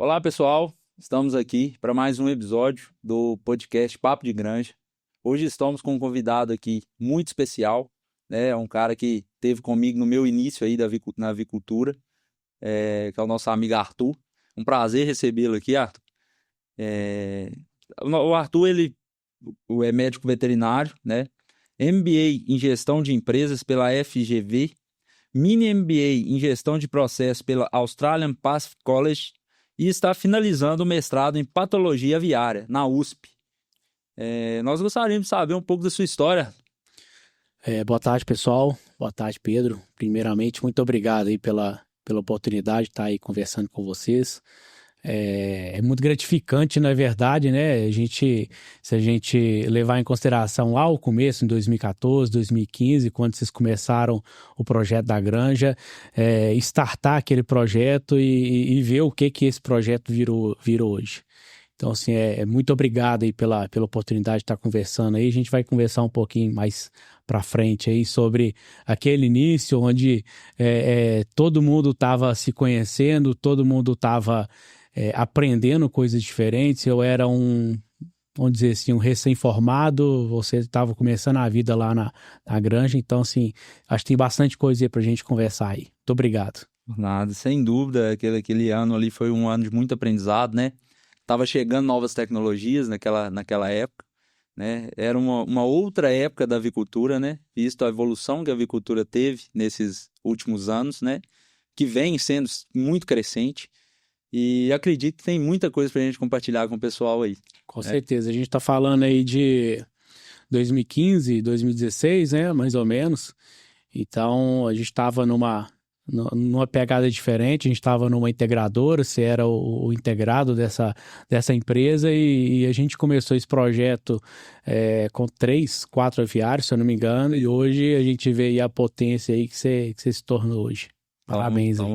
Olá, pessoal. Estamos aqui para mais um episódio do podcast Papo de Granja. Hoje estamos com um convidado aqui muito especial, né? É um cara que esteve comigo no meu início aí na avicultura, que é o nosso amigo Arthur. Um prazer recebê-lo aqui, Arthur. É, o Arthur, ele é médico veterinário, né? MBA em Gestão de Empresas pela FGV, Mini MBA em Gestão de Processos pela Australian Pacific College e está finalizando o mestrado em Patologia Aviária, na USP. Nós gostaríamos de saber um pouco da sua história. Boa tarde, pessoal. Boa tarde, Pedro. Primeiramente, muito obrigado aí pela oportunidade de estar aí conversando com vocês. É muito gratificante, na verdade, né? Se a gente levar em consideração lá o começo, em 2014, 2015, quando vocês começaram o projeto da granja, startar aquele projeto e ver o que esse projeto virou hoje. Então, assim, muito obrigado aí pela oportunidade de estar conversando aí. A gente vai conversar um pouquinho mais para frente aí sobre aquele início onde todo mundo estava se conhecendo, todo mundo estava aprendendo coisas diferentes. Eu era vamos dizer assim, um recém-formado, você estava começando a vida lá na granja. Então, assim, acho que tem bastante coisa aí para a gente conversar aí. Muito obrigado. Nada, sem dúvida, aquele ano ali foi um ano de muito aprendizado, né? Tava chegando novas tecnologias naquela época, né? Era uma outra época da avicultura, né? Visto a evolução que a avicultura teve nesses últimos anos, né? Que vem sendo muito crescente. E acredito que tem muita coisa pra gente compartilhar com o pessoal aí. Com certeza. A gente está falando aí de 2015, 2016, né? Mais ou menos. Então, a gente estava numa pegada diferente, a gente estava numa integradora, você era o integrado dessa empresa e a gente começou esse projeto com 3, 4 aviários, se eu não me engano, e hoje a gente vê aí a potência aí que você se tornou hoje. Parabéns aí.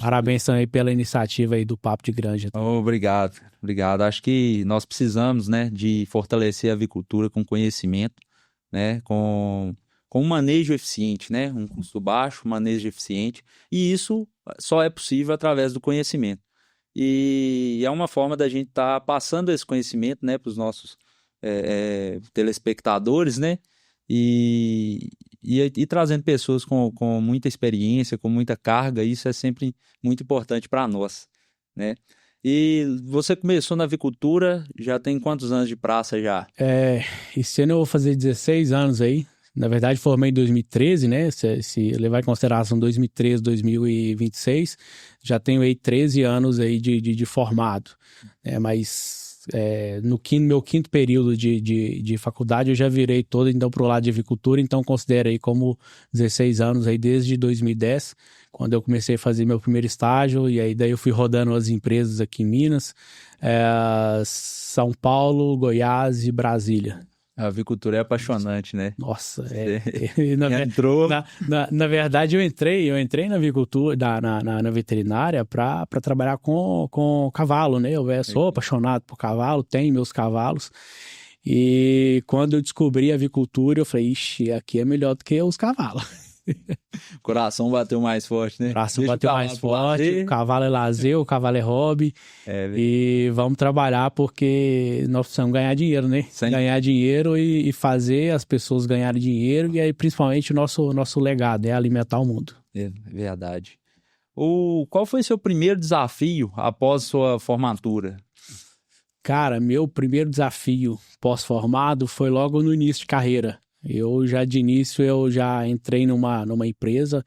Parabéns também pela iniciativa aí do Papo de Granja. Obrigado. Acho que nós precisamos, né, de fortalecer a avicultura com conhecimento, né, com um manejo eficiente, né? Um custo baixo, manejo eficiente. E isso só é possível através do conhecimento. E é uma forma da gente estar passando esse conhecimento, né, para os nossos telespectadores, né? E trazendo pessoas com muita experiência, com muita carga. Isso é sempre muito importante para nós, né? E você começou na avicultura, já tem quantos anos de praça já? Esse ano eu vou fazer 16 anos aí. Na verdade, formei em 2013, né? Se levar em consideração 2013, 2026, já tenho aí 13 anos aí de formado. Mas no meu quinto período de faculdade eu já virei todo então para o lado de avicultura, então considero aí como 16 anos aí desde 2010, quando eu comecei a fazer meu primeiro estágio, e aí daí eu fui rodando as empresas aqui em Minas, São Paulo, Goiás e Brasília. A avicultura é apaixonante, né? Nossa, entrou. Na verdade, eu entrei na avicultura, na veterinária para trabalhar com cavalo, né? Eu sou apaixonado por cavalo, tenho meus cavalos. E quando eu descobri a avicultura, eu falei, ixi, aqui é melhor do que os cavalos. O coração bateu mais forte, né? O coração bateu mais forte, o cavalo é lazer, o cavalo é hobby. E vamos trabalhar porque nós precisamos ganhar dinheiro, né? Sim. Ganhar dinheiro e fazer as pessoas ganharem dinheiro, e aí principalmente o nosso legado, alimentar o mundo. É verdade. Qual foi seu primeiro desafio após sua formatura? Cara, meu primeiro desafio pós-formado foi logo no início de carreira. De início, eu já entrei numa empresa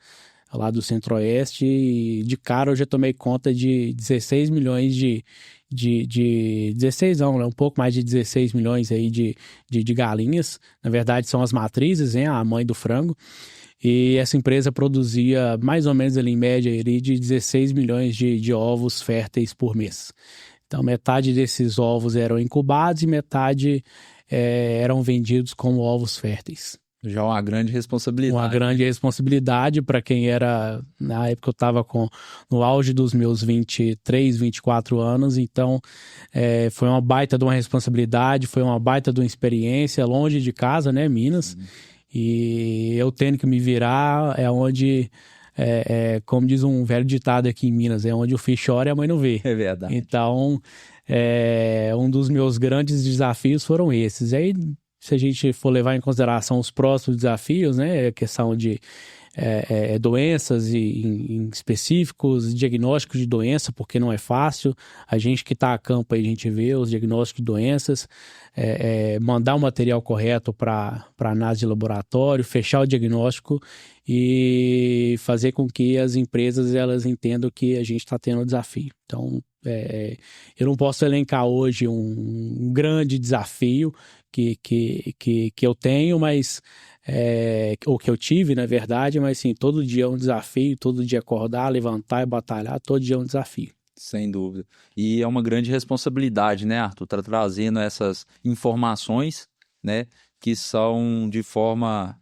lá do Centro-Oeste e de cara eu já tomei conta de 16 milhões 16 não, né? Um pouco mais de 16 milhões aí de galinhas. Na verdade, são as matrizes, hein? A mãe do frango. E essa empresa produzia mais ou menos ali, em média ali, de 16 milhões de ovos férteis por mês. Então, metade desses ovos eram incubados e metade eram vendidos como ovos férteis. Já uma grande responsabilidade. Uma grande responsabilidade para quem era... Na época eu estava no auge dos meus 23, 24 anos, então foi uma baita de uma responsabilidade, foi uma baita de uma experiência, longe de casa, né, Minas. E eu tendo que me virar é onde como diz um velho ditado aqui em Minas, é onde o filho chora e a mãe não vê. É verdade. Então, um dos meus grandes desafios foram esses. Aí, se a gente for levar em consideração os próximos desafios, né, a questão de doenças em específicos, diagnósticos de doença, porque não é fácil. A gente que está a campo aí, a gente vê os diagnósticos de doenças, mandar o material correto para análise de laboratório, fechar o diagnóstico e fazer com que as empresas elas entendam que a gente está tendo um desafio. Então, eu não posso elencar hoje um grande desafio que eu tenho, mas ou que eu tive, na verdade, mas sim, todo dia é um desafio, todo dia acordar, levantar e batalhar, todo dia é um desafio. Sem dúvida. E é uma grande responsabilidade, né, Arthur? Tá trazendo essas informações, né, que são de forma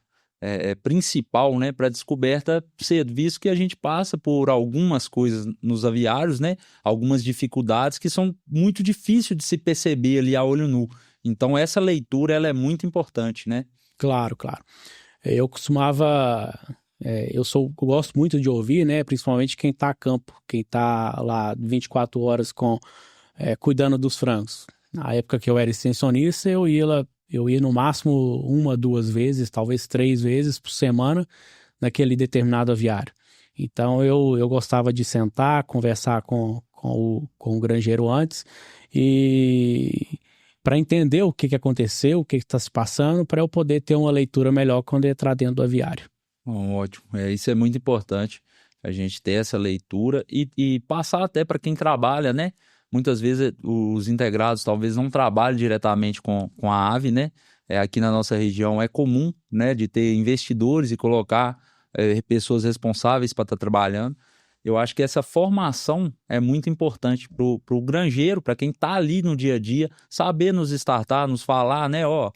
principal, né, para descoberta cedo, visto que a gente passa por algumas coisas nos aviários, né, algumas dificuldades que são muito difíceis de se perceber ali a olho nu. Então, essa leitura ela é muito importante, né? Claro, claro. Eu costumava, eu gosto muito de ouvir, né? Principalmente quem está a campo, quem está lá 24 horas cuidando dos frangos. Na época que eu era extensionista, eu ia no máximo 1, 2 vezes, talvez 3 vezes por semana naquele determinado aviário. Então eu gostava de sentar, conversar com o granjeiro antes e para entender o que aconteceu, o que está se passando, para eu poder ter uma leitura melhor quando entrar dentro do aviário. Ótimo, isso é muito importante, a gente ter essa leitura e passar até para quem trabalha, né? Muitas vezes os integrados talvez não trabalhem diretamente com a ave, né? Aqui na nossa região é comum, né, de ter investidores e colocar pessoas responsáveis para estar trabalhando. Eu acho que essa formação é muito importante para o granjeiro, para quem está ali no dia a dia, saber nos startar, nos falar, né? Ó,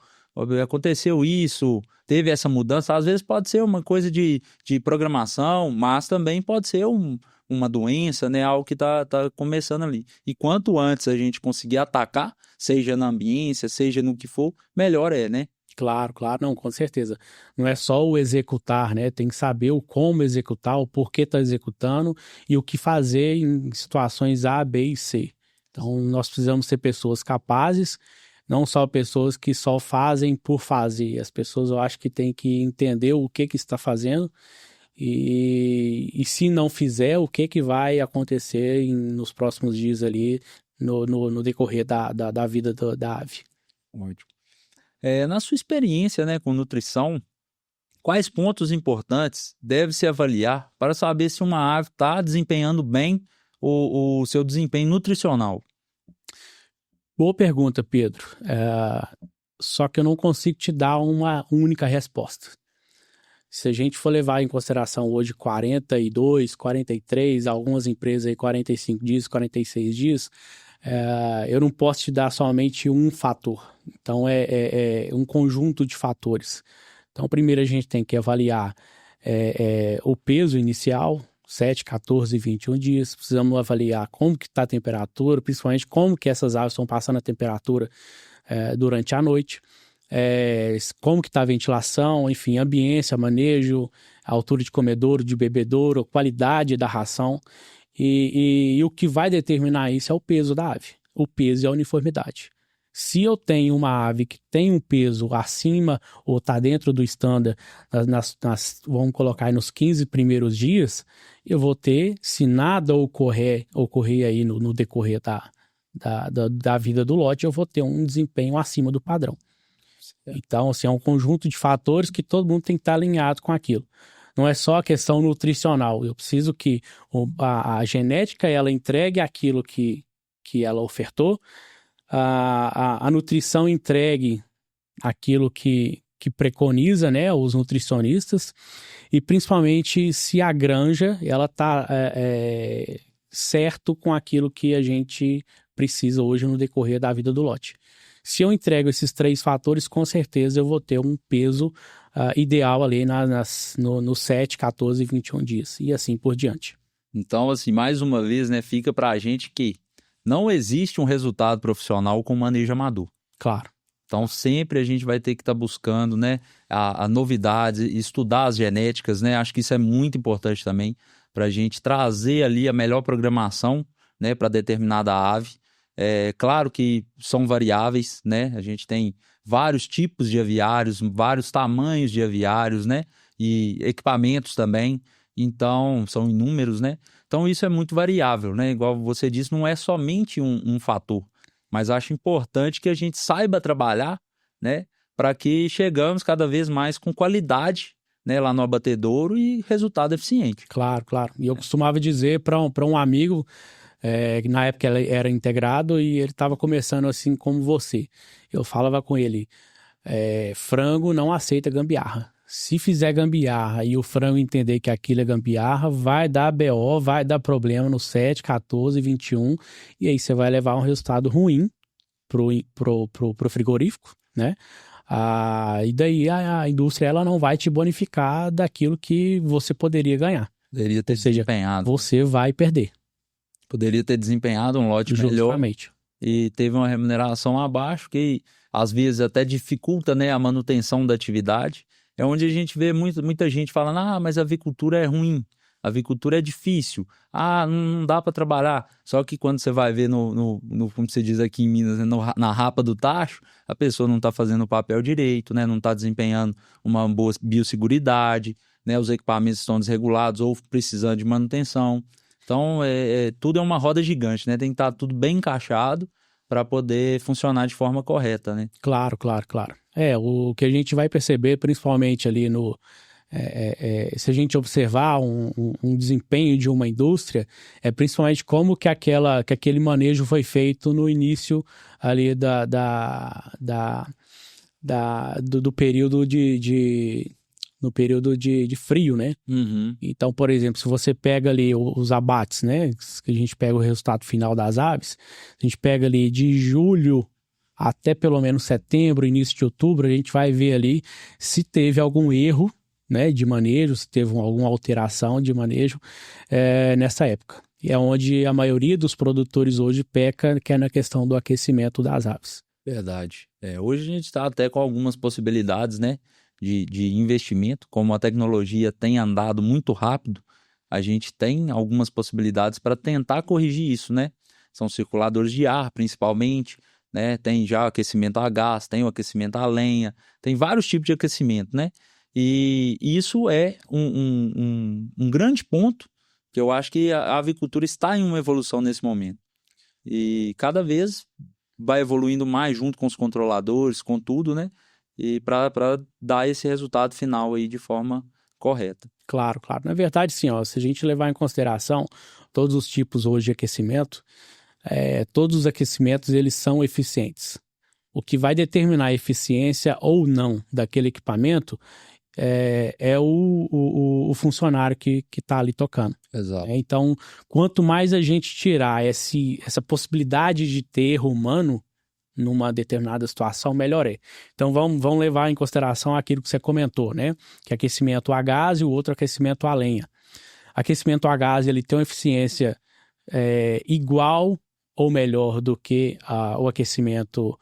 aconteceu isso, teve essa mudança. Às vezes pode ser uma coisa de programação, mas também pode ser uma doença, né? Algo que tá começando ali. E quanto antes a gente conseguir atacar, seja na ambiência, seja no que for, melhor né? Claro, claro, não, com certeza. Não é só o executar, né? Tem que saber o como executar, o porquê está executando e o que fazer em situações A, B e C. Então, nós precisamos ser pessoas capazes, não só pessoas que só fazem por fazer. As pessoas, eu acho que têm que entender o que está fazendo e se não fizer, o que vai acontecer nos próximos dias ali, no decorrer da vida da ave. Ótimo. Na sua experiência, né, com nutrição, quais pontos importantes deve-se avaliar para saber se uma ave está desempenhando bem o seu desempenho nutricional? Boa pergunta, Pedro. Só que eu não consigo te dar uma única resposta. Se a gente for levar em consideração hoje 42, 43, algumas empresas aí 45 dias, 46 dias, eu não posso te dar somente um fator. Então, é um conjunto de fatores. Então, primeiro a gente tem que avaliar o peso inicial, 7, 14 e 21 dias. Precisamos avaliar como que está a temperatura, principalmente como que essas aves estão passando a temperatura durante a noite. Como que está a ventilação, enfim, ambiência, manejo, altura de comedouro, de bebedouro, qualidade da ração. E o que vai determinar isso é o peso da ave, o peso e a uniformidade. Se eu tenho uma ave que tem um peso acima ou está dentro do standard, vamos colocar aí nos 15 primeiros dias, eu vou ter, se nada ocorrer aí no decorrer da vida do lote, eu vou ter um desempenho acima do padrão. Então, assim, é um conjunto de fatores que todo mundo tem que estar alinhado com aquilo. Não é só a questão nutricional. Eu preciso que a genética ela entregue aquilo que ela ofertou, a nutrição entregue aquilo que preconiza, né, os nutricionistas, e principalmente se a granja ela está certo com aquilo que a gente precisa hoje no decorrer da vida do lote. Se eu entrego esses 3 fatores, com certeza eu vou ter um peso ideal ali no 7, 14 e 21 dias, e assim por diante. Então, assim, mais uma vez, né, fica para a gente que não existe um resultado profissional com manejo amador. Claro. Então, sempre a gente vai ter que estar buscando, né, a novidades, estudar as genéticas, né? Acho que isso é muito importante também para a gente trazer ali a melhor programação, né, para determinada ave. É claro que são variáveis, né? A gente tem vários tipos de aviários, vários tamanhos de aviários, né? E equipamentos também. Então, são inúmeros, né? Então, isso é muito variável, né? Igual você disse, não é somente um fator. Mas acho importante que a gente saiba trabalhar, né, para que chegamos cada vez mais com qualidade, né, lá no abatedouro e resultado eficiente. Claro, claro. E eu costumava dizer para um amigo, que na época ele era integrado e ele estava começando assim como você. Eu falava com ele, frango não aceita gambiarra. Se fizer gambiarra e o frango entender que aquilo é gambiarra, vai dar BO, vai dar problema no 7, 14, 21, e aí você vai levar um resultado ruim pro frigorífico, né? E daí a indústria ela não vai te bonificar daquilo que você poderia ganhar. Poderia ter desempenhado. Você vai perder. Poderia ter desempenhado um lote melhor e teve uma remuneração abaixo, que às vezes até dificulta, né, a manutenção da atividade. É onde a gente vê muita gente falando, mas a avicultura é ruim, a avicultura é difícil, não dá para trabalhar. Só que quando você vai ver como você diz aqui em Minas, né, na rapa do tacho, a pessoa não está fazendo o papel direito, né, não está desempenhando uma boa biosseguridade, né, os equipamentos estão desregulados ou precisando de manutenção. Então, tudo é uma roda gigante, né, tem que estar tudo bem encaixado para poder funcionar de forma correta, né? Claro, claro, claro. O que a gente vai perceber, principalmente ali se a gente observar um desempenho de uma indústria, é principalmente como que aquele manejo foi feito no início ali do período no período de frio, né? Uhum. Então, por exemplo, se você pega ali os abates, né? Que a gente pega o resultado final das aves, a gente pega ali de julho até pelo menos setembro, início de outubro, a gente vai ver ali se teve algum erro, né, de manejo, se teve alguma alteração de manejo nessa época. E é onde a maioria dos produtores hoje peca, que é na questão do aquecimento das aves. Verdade. Hoje a gente está até com algumas possibilidades, né, de investimento, como a tecnologia tem andado muito rápido, a gente tem algumas possibilidades para tentar corrigir isso, né? São circuladores de ar, principalmente, né? Tem já o aquecimento a gás, tem o aquecimento a lenha, tem vários tipos de aquecimento, né? E isso é um grande ponto, que eu acho que a avicultura está em uma evolução nesse momento. E cada vez vai evoluindo mais junto com os controladores, com tudo, né? E para dar esse resultado final aí de forma correta. Claro, claro. Na verdade, sim, se a gente levar em consideração todos os tipos hoje de aquecimento, todos os aquecimentos eles são eficientes. O que vai determinar a eficiência ou não daquele equipamento é o funcionário que está ali tocando. Exato. Então, quanto mais a gente tirar essa possibilidade de ter erro humano numa determinada situação, melhor é. Então, vamos levar em consideração aquilo que você comentou, né? Que é aquecimento a gás e o outro aquecimento a lenha. Aquecimento a gás, ele tem uma eficiência igual ou melhor do que o aquecimento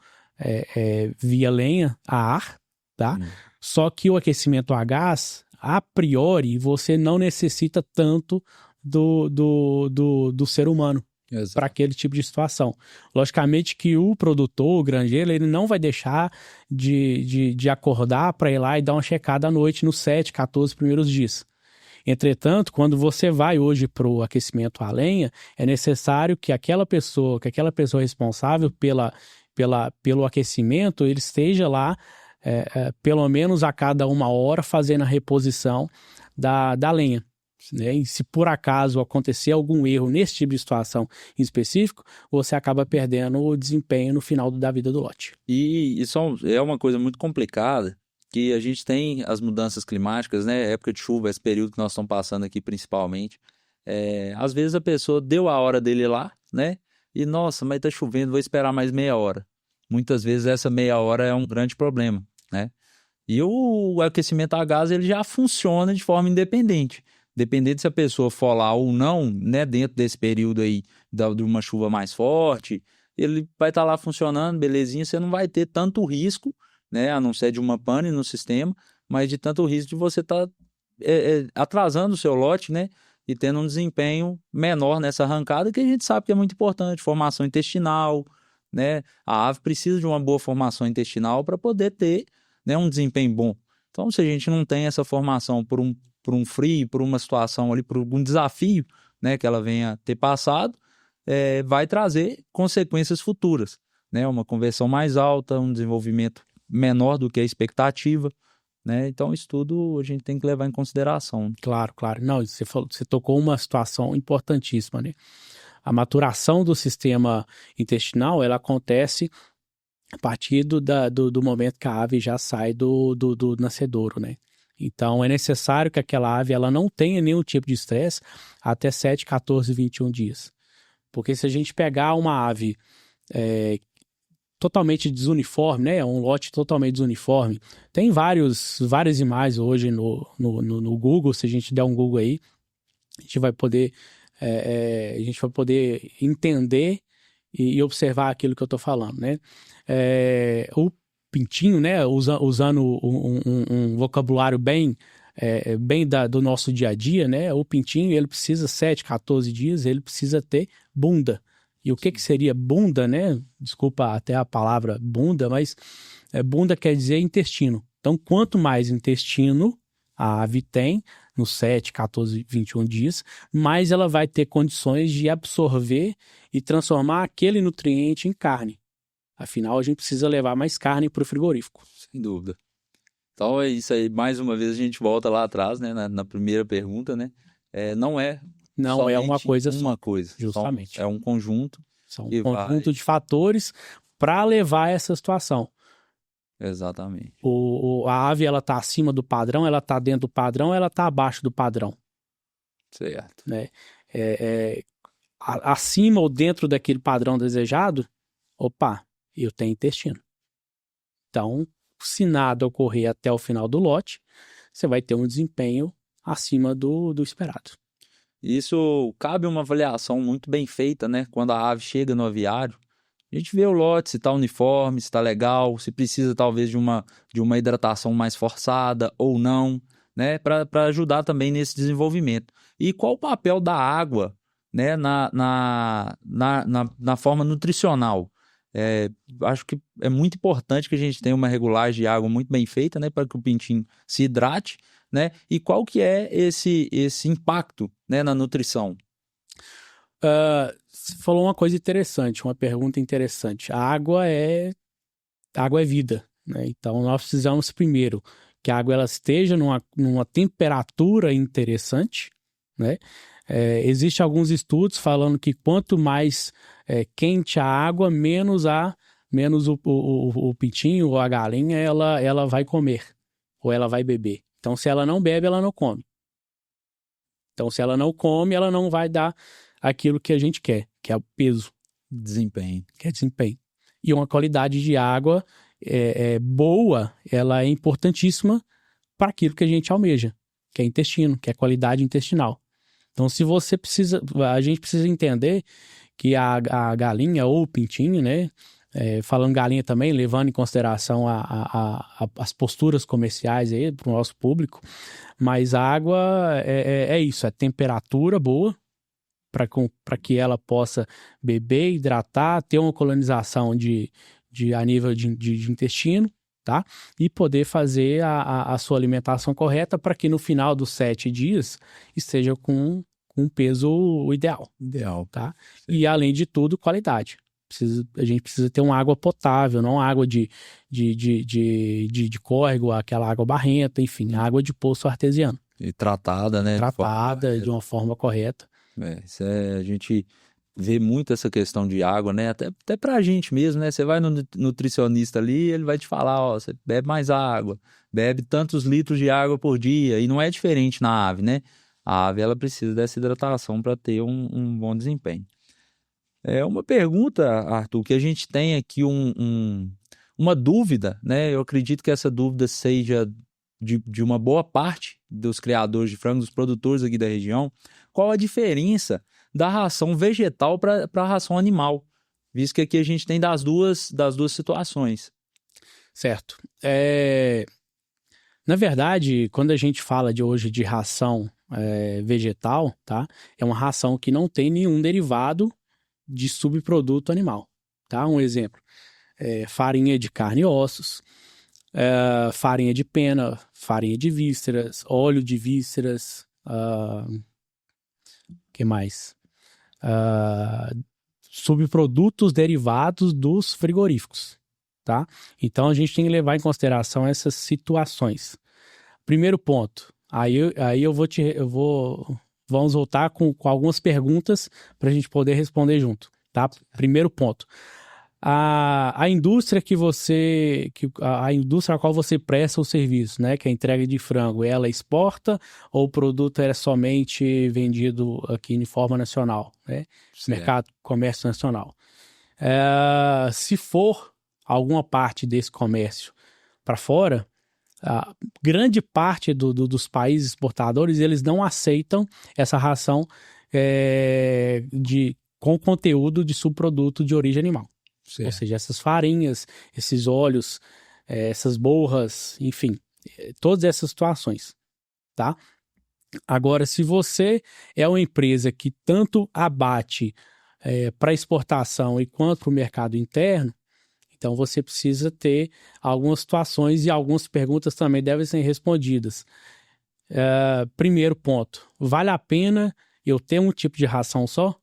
via lenha a ar, tá? Só que o aquecimento a gás, a priori, você não necessita tanto do ser humano para aquele tipo de situação. Logicamente que o produtor, o granjeiro, ele não vai deixar de acordar para ir lá e dar uma checada à noite nos 7, 14 primeiros dias. Entretanto, quando você vai hoje para o aquecimento a lenha, é necessário que aquela pessoa responsável pelo aquecimento, ele esteja lá pelo menos a cada 1 hora fazendo a reposição da lenha. Né? E se por acaso acontecer algum erro nesse tipo de situação em específico, você acaba perdendo o desempenho no final da vida do lote. E isso é uma coisa muito complicada, que a gente tem as mudanças climáticas, né? Época de chuva, esse período que nós estamos passando aqui principalmente. Às vezes a pessoa deu a hora dele lá, né? E nossa, mas tá chovendo, vou esperar mais meia hora. Muitas vezes essa meia hora é um grande problema, né? E o aquecimento a gás, ele já funciona de forma independente. Dependendo se a pessoa for lá ou não, né, dentro desse período aí de uma chuva mais forte, ele vai estar lá funcionando, belezinha, você não vai ter tanto risco, né, a não ser de uma pane no sistema, mas de tanto risco de você estar atrasando o seu lote, né, e tendo um desempenho menor nessa arrancada, que a gente sabe que é muito importante, formação intestinal, né, a ave precisa de uma boa formação intestinal para poder ter, né, um desempenho bom. Então, se a gente não tem essa formação por um frio, por uma situação ali, por algum desafio, né, que ela venha ter passado, vai trazer consequências futuras, né, uma conversão mais alta, um desenvolvimento menor do que a expectativa, né, então isso tudo a gente tem que levar em consideração. Claro, claro. Não, você tocou uma situação importantíssima, né? A maturação do sistema intestinal, ela acontece a partir do momento que a ave já sai do nascedouro, né? Então, é necessário que aquela ave ela não tenha nenhum tipo de estresse até 7, 14, 21 dias. Porque se a gente pegar uma ave totalmente desuniforme, né? Um lote totalmente desuniforme, tem várias imagens hoje no Google, se a gente der um Google aí, a gente vai poder entender e observar aquilo que eu estou falando, né? O pintinho, né? Usando um vocabulário bem do nosso dia a dia, né? O pintinho, ele precisa 7, 14 dias, ele precisa ter bunda. E o que seria bunda, né? Desculpa até a palavra bunda, mas bunda quer dizer intestino. Então, quanto mais intestino a ave tem, nos 7, 14, 21 dias, mais ela vai ter condições de absorver e transformar aquele nutriente em carne. Afinal, a gente precisa levar mais carne para o frigorífico. Sem dúvida. Então é isso aí, mais uma vez a gente volta lá atrás, né, na primeira pergunta, né? Não é uma coisa só. Uma coisa. Justamente. É um conjunto. São um conjunto de fatores para levar essa situação. Exatamente. A ave, ela está acima do padrão, ela está dentro do padrão, ela está abaixo do padrão. Certo. Né? Acima ou dentro daquele padrão desejado, opa, eu tenho intestino. Então, se nada ocorrer até o final do lote, você vai ter um desempenho acima do esperado. Isso cabe uma avaliação muito bem feita, né? Quando a ave chega no aviário, a gente vê o lote, se está uniforme, se está legal, se precisa talvez de uma hidratação mais forçada ou não, né? Para ajudar também nesse desenvolvimento. E qual o papel da água, né? Na forma nutricional? Acho que é muito importante que a gente tenha uma regulagem de água muito bem feita, né? Para que o pintinho se hidrate, né? E qual que é esse impacto, né, na nutrição? Você falou uma coisa interessante, uma pergunta interessante. A água é vida, né? Então nós precisamos primeiro que a água ela esteja numa temperatura interessante, né? Existem alguns estudos falando que quanto mais quente a água, menos o pintinho ou a galinha ela vai comer ou ela vai beber. Então, se ela não bebe, ela não come. Então, se ela não come, ela não vai dar aquilo que a gente quer, que é o peso. Desempenho. Que é desempenho. E uma qualidade de água boa, ela é importantíssima para aquilo que a gente almeja, que é intestino, que é qualidade intestinal. Então, se você precisa, a gente precisa entender que a galinha ou o pintinho, né? Falando galinha também, levando em consideração as posturas comerciais aí para o nosso público, mas a água é isso, é temperatura boa para que ela possa beber, hidratar, ter uma colonização a nível de intestino, tá? E poder fazer a sua alimentação correta para que no final dos 7 dias esteja com um peso ideal. Tá? E além de tudo, qualidade. A gente precisa ter uma água potável, não água de córrego, aquela água barrenta, enfim, água de poço artesiano. E tratada, né? Tratada de uma forma correta. A gente vê muito essa questão de água, né? Até pra gente mesmo, né? Você vai no nutricionista ali, ele vai te falar, ó, você bebe mais água, bebe tantos litros de água por dia, e não é diferente na ave, né? A ave, ela precisa dessa hidratação para ter um bom desempenho. Uma pergunta, Arthur, que a gente tem aqui uma dúvida, né? Eu acredito que essa dúvida seja de uma boa parte dos criadores de frango, dos produtores aqui da região. Qual a diferença da ração vegetal para a ração animal? visto que aqui a gente tem das duas situações. Certo. Na verdade, quando a gente fala hoje de ração vegetal, tá? É uma ração que não tem nenhum derivado de subproduto animal, tá? Um exemplo, farinha de carne e ossos, farinha de pena, farinha de vísceras, óleo de vísceras, que mais? Subprodutos derivados dos frigoríficos, tá? Então a gente tem que levar em consideração essas situações. Primeiro ponto, vamos voltar com algumas perguntas para a gente poder responder junto, tá? Primeiro ponto, a indústria a indústria a qual você presta o serviço, né, que é a entrega de frango, ela exporta ou o produto é somente vendido aqui de forma nacional, né? Mercado, comércio nacional. Se for alguma parte desse comércio para fora, a grande parte dos países exportadores, eles não aceitam essa ração com conteúdo de subproduto de origem animal. Certo. Ou seja, essas farinhas, esses óleos, essas borras, enfim, todas essas situações, tá? Agora, se você é uma empresa que tanto abate para exportação e quanto para o mercado interno, então você precisa ter algumas situações e algumas perguntas também devem ser respondidas. Primeiro ponto, vale a pena eu ter um tipo de ração só?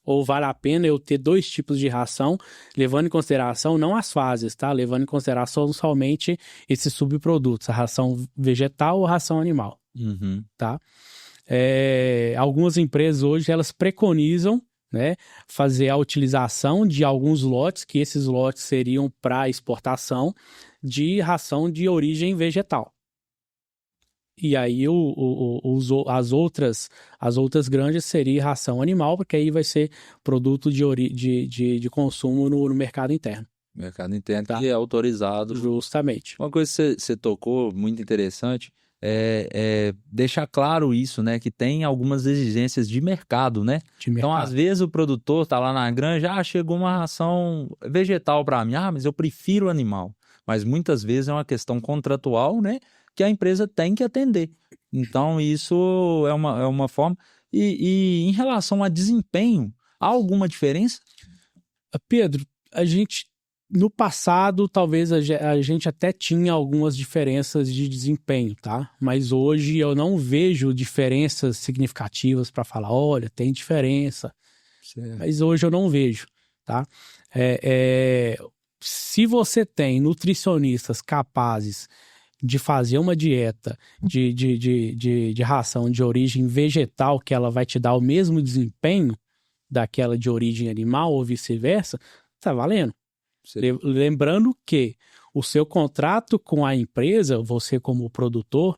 Ou vale a pena eu ter 2 tipos de ração, levando em consideração não as fases, tá? Levando em consideração somente esses subprodutos, a ração vegetal ou ração animal, tá? Algumas empresas hoje, elas preconizam, né, fazer a utilização de alguns lotes, que esses lotes seriam para exportação de ração de origem vegetal. E aí as outras granjas seria ração animal, porque aí vai ser produto de consumo no mercado interno. Mercado interno, tá? Que é autorizado. Justamente. Uma coisa que você tocou, muito interessante, é deixar claro isso, né? Que tem algumas exigências de mercado, né? Então, às vezes, o produtor tá lá na granja, chegou uma ração vegetal para mim, mas eu prefiro animal. Mas muitas vezes é uma questão contratual, né? Que a empresa tem que atender. Então, isso é uma forma. E em relação a desempenho, há alguma diferença? Pedro, no passado, talvez a gente até tinha algumas diferenças de desempenho, tá? Mas hoje eu não vejo diferenças significativas para falar, olha, tem diferença. Certo. Mas hoje eu não vejo, tá? Se você tem nutricionistas capazes de fazer uma dieta de ração de origem vegetal, que ela vai te dar o mesmo desempenho daquela de origem animal ou vice-versa, tá valendo. Lembrando que o seu contrato com a empresa, você como produtor,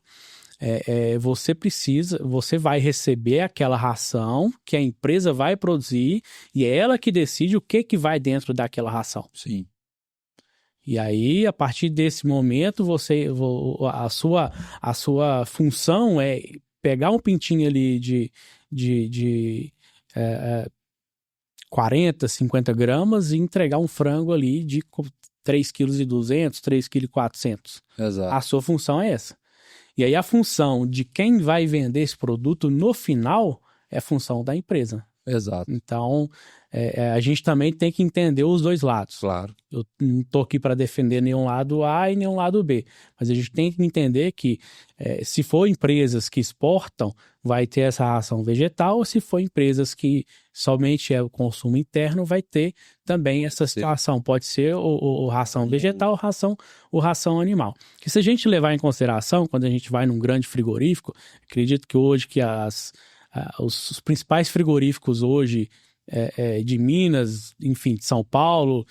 você vai receber aquela ração que a empresa vai produzir e é ela que decide o que vai dentro daquela ração. Sim. E aí, a partir desse momento, a sua função é pegar um pintinho ali de 40, 50 gramas e entregar um frango ali de 3,2 kg, 3,4 kg. Exato. A sua função é essa. E aí a função de quem vai vender esse produto no final é a função da empresa. Exato. Então, a gente também tem que entender os dois lados. Claro. Eu não estou aqui para defender nenhum lado A e nenhum lado B, mas a gente tem que entender que se for empresas que exportam, vai ter essa ração vegetal, ou se for empresas que somente é o consumo interno, vai ter também essa situação. Pode ser o ração vegetal ou ração animal. Que se a gente levar em consideração, quando a gente vai num grande frigorífico, acredito que hoje que os principais frigoríficos hoje de Minas, enfim, de São Paulo,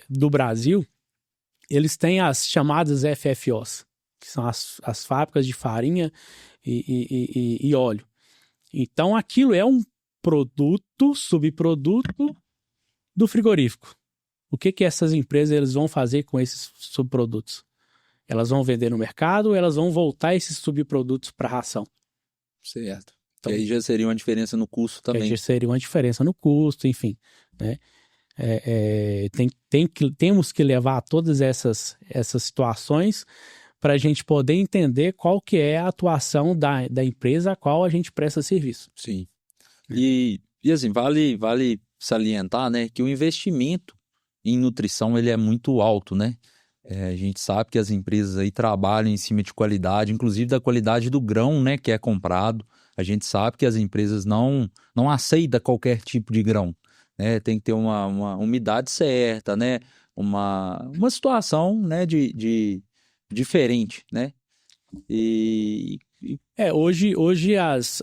do Brasil, eles têm as chamadas FFOs, que são as fábricas de farinha e óleo. Então, aquilo é um subproduto do frigorífico. O que essas empresas eles vão fazer com esses subprodutos? Elas vão vender no mercado ou elas vão voltar esses subprodutos para ração? Certo. Então, e aí já seria uma diferença no custo também. Já seria uma diferença no custo, enfim. né? Temos que levar todas essas situações para a gente poder entender qual que é a atuação da empresa a qual a gente presta serviço. Sim. E assim, vale salientar, né, que o investimento em nutrição ele é muito alto, né? A gente sabe que as empresas aí trabalham em cima de qualidade, inclusive da qualidade do grão, né, que é comprado. A gente sabe que as empresas não aceitam qualquer tipo de grão, né? Tem que ter uma umidade certa, né? Uma situação, né, de diferente, né? E Hoje as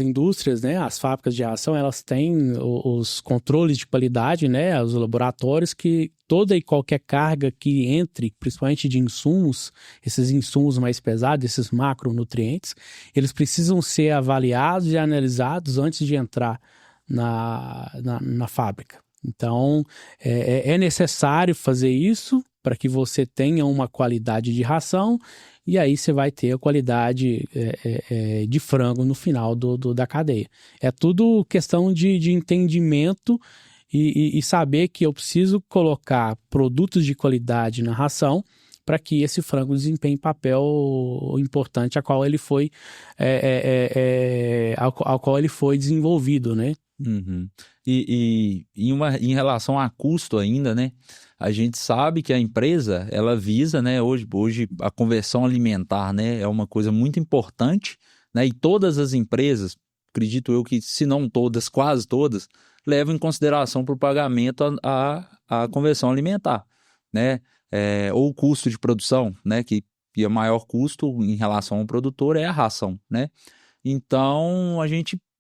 indústrias, né, as fábricas de ração, elas têm os controles de qualidade, né, os laboratórios que toda e qualquer carga que entre, principalmente de insumos, esses insumos mais pesados, esses macronutrientes, eles precisam ser avaliados e analisados antes de entrar na fábrica. Então, é necessário fazer isso para que você tenha uma qualidade de ração e aí você vai ter a qualidade de frango no final da cadeia. É tudo questão de entendimento e saber que eu preciso colocar produtos de qualidade na ração para que esse frango desempenhe papel importante ao qual ele foi desenvolvido, né? Uhum. E em relação a custo ainda, né? A gente sabe que a empresa, ela visa, né? Hoje a conversão alimentar, né? É uma coisa muito importante, né? E todas as empresas, acredito eu que se não todas, quase todas, levam em consideração para o pagamento a conversão alimentar, né? Ou o custo de produção, né? Que o maior custo em relação ao produtor é a ração, né? Então,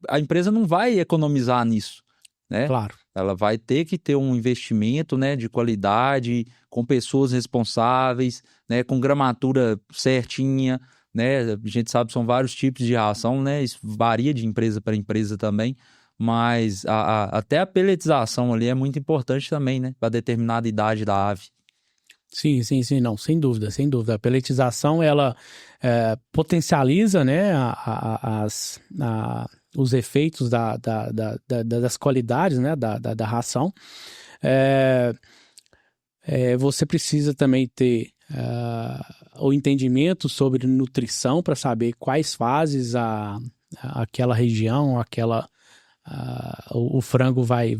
a empresa não vai economizar nisso, né? Claro. Ela vai ter que ter um investimento, né, de qualidade, com pessoas responsáveis, né, com gramatura certinha, né? A gente sabe que são vários tipos de ração, né? Isso varia de empresa para empresa também, mas até a peletização ali é muito importante também, né, para determinada idade da ave. Sim, não, sem dúvida, sem dúvida. A peletização, ela potencializa, né, os efeitos das qualidades, né, da ração. Você precisa também ter o entendimento sobre nutrição para saber quais fases aquela região, o frango vai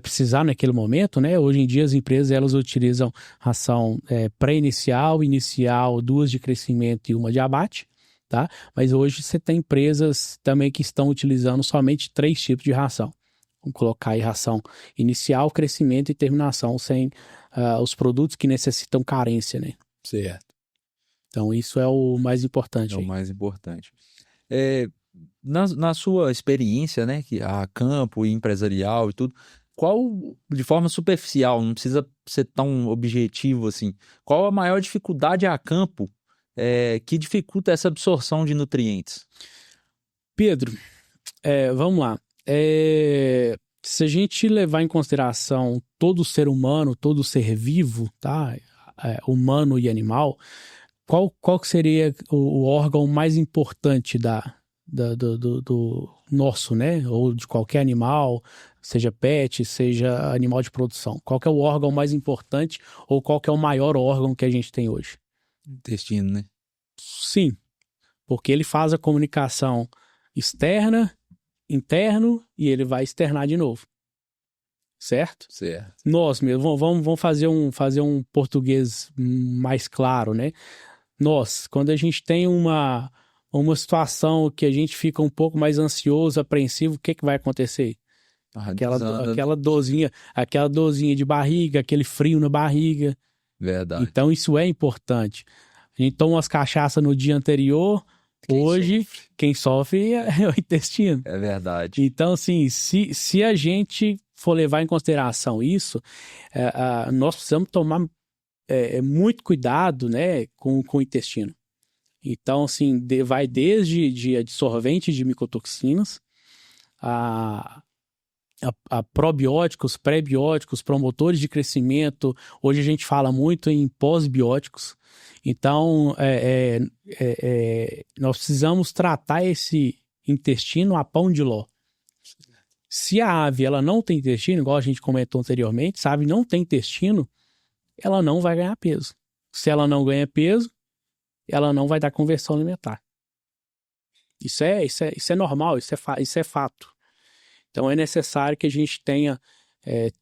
precisar naquele momento, né? Hoje em dia as empresas elas utilizam ração pré-inicial, inicial, 2 de crescimento e 1 de abate, tá? Mas hoje você tem empresas também que estão utilizando somente 3 tipos de ração. Vamos colocar aí ração inicial, crescimento e terminação, sem os produtos que necessitam carência, né? Certo. Então isso é o mais importante. É o mais importante. Na sua experiência, né, que a campo e empresarial e tudo, qual, de forma superficial, não precisa ser tão objetivo assim, qual a maior dificuldade a campo que dificulta essa absorção de nutrientes? Pedro, vamos lá. Se a gente levar em consideração todo ser humano, todo ser vivo, tá? Humano e animal, qual que seria o órgão mais importante do nosso, né? Ou de qualquer animal, seja pet, seja animal de produção. Qual que é o órgão mais importante ou qual que é o maior órgão que a gente tem hoje? Intestino, né? Sim, porque ele faz a comunicação externa, interno e ele vai externar de novo. Certo? Certo. Nós mesmo, vamos fazer um português mais claro, né? Nós, quando a gente tem uma situação que a gente fica um pouco mais ansioso, apreensivo, o que vai acontecer? Aquela dorzinha de barriga, aquele frio na barriga. Verdade. Então isso é importante. A gente toma umas cachaças no dia anterior, quem sofre é o intestino. É verdade. Então, assim, se a gente for levar em consideração isso, nós precisamos tomar muito cuidado, né, com o intestino. Então, assim, vai desde de absorventes de micotoxinas a probióticos, pré-bióticos, promotores de crescimento. Hoje a gente fala muito em pós-bióticos. Então, nós precisamos tratar esse intestino a pão de ló. Se a ave ela não tem intestino, igual a gente comentou anteriormente, se a ave não tem intestino, ela não vai ganhar peso. Se ela não ganha peso, ela não vai dar conversão alimentar. Isso é normal, isso é fato. Então é necessário que a gente tenha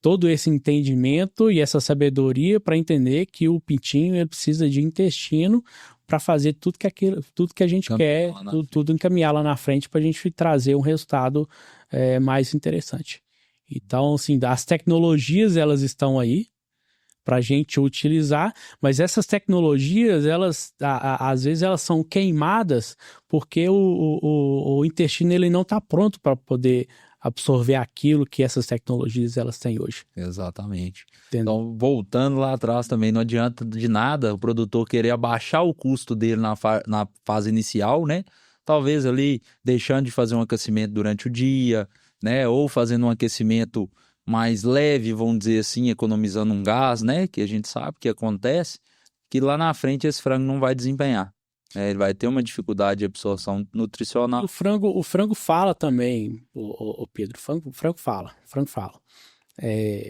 todo esse entendimento e essa sabedoria para entender que o pintinho ele precisa de intestino para fazer tudo que a gente quer, tudo encaminhar lá na frente para a gente trazer um resultado mais interessante. Então, assim, as tecnologias elas estão aí para a gente utilizar, mas essas tecnologias, elas às vezes elas são queimadas porque o intestino ele não está pronto para poder absorver aquilo que essas tecnologias elas têm hoje. Exatamente. Entendeu? Então, voltando lá atrás também, não adianta de nada o produtor querer abaixar o custo dele na fase inicial, né? Talvez ali deixando de fazer um aquecimento durante o dia, né? Ou fazendo um aquecimento mais leve, vamos dizer assim, economizando um gás, né? Que a gente sabe que acontece, que lá na frente esse frango não vai desempenhar. Ele vai ter uma dificuldade de absorção nutricional. O frango fala também, o Pedro, o frango fala.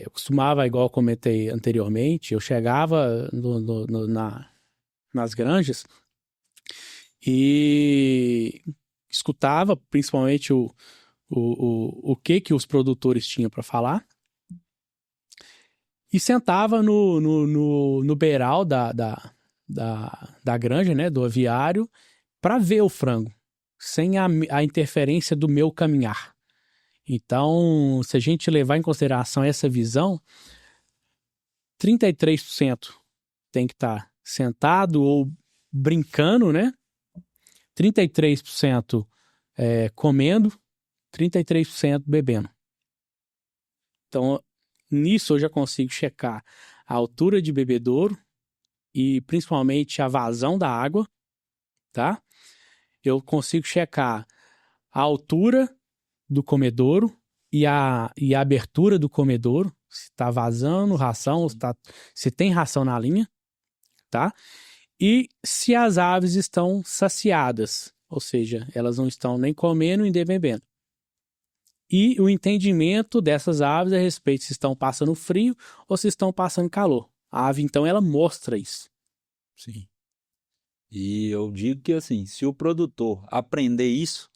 Eu costumava, igual eu comentei anteriormente, eu chegava nas granjas e escutava principalmente o que os produtores tinham para falar e sentava no beiral da granja, né, do aviário, para ver o frango, sem a interferência do meu caminhar. Então, se a gente levar em consideração essa visão, 33% tem que estar sentado ou brincando, né? 33% comendo, 33% bebendo. Então, nisso eu já consigo checar a altura de bebedouro e principalmente a vazão da água, tá? Eu consigo checar a altura do comedouro e a abertura do comedouro, se está vazando ração, se tem ração na linha, tá? E se as aves estão saciadas, ou seja, elas não estão nem comendo nem bebendo. E o entendimento dessas aves a respeito se estão passando frio ou se estão passando calor. A ave, então, ela mostra isso. Sim. E eu digo que, assim, se o produtor aprender isso,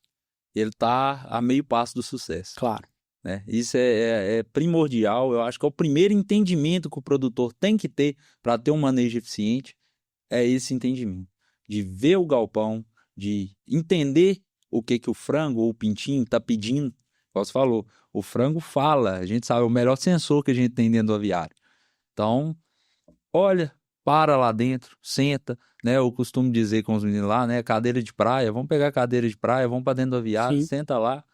ele está a meio passo do sucesso. Claro. Né? Isso é primordial. Eu acho que é o primeiro entendimento que o produtor tem que ter para ter um manejo eficiente, é esse entendimento. De ver o galpão, de entender o que o frango ou o pintinho está pedindo. Como você falou, o frango fala, a gente sabe, é o melhor sensor que a gente tem dentro do aviário. Então, olha, para lá dentro, senta, né? Eu costumo dizer com os meninos lá, né? Cadeira de praia, vamos pegar a cadeira de praia, vamos para dentro do aviário, Sim. Senta lá,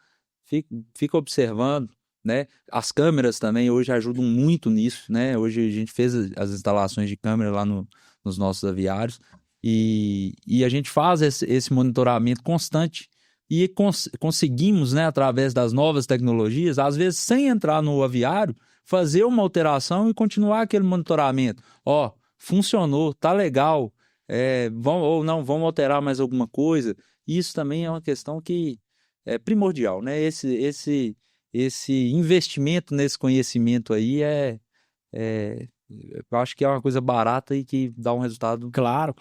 fica observando, né? As câmeras também hoje ajudam muito nisso, né? Hoje a gente fez as instalações de câmera lá nos nossos aviários e a gente faz esse monitoramento constante e conseguimos, né, através das novas tecnologias, às vezes sem entrar no aviário, fazer uma alteração e continuar aquele monitoramento. Ó, funcionou, tá legal, vamos alterar mais alguma coisa. Isso também é uma questão que é primordial, né? Esse investimento nesse conhecimento aí eu acho que é uma coisa barata e que dá um resultado. Claro.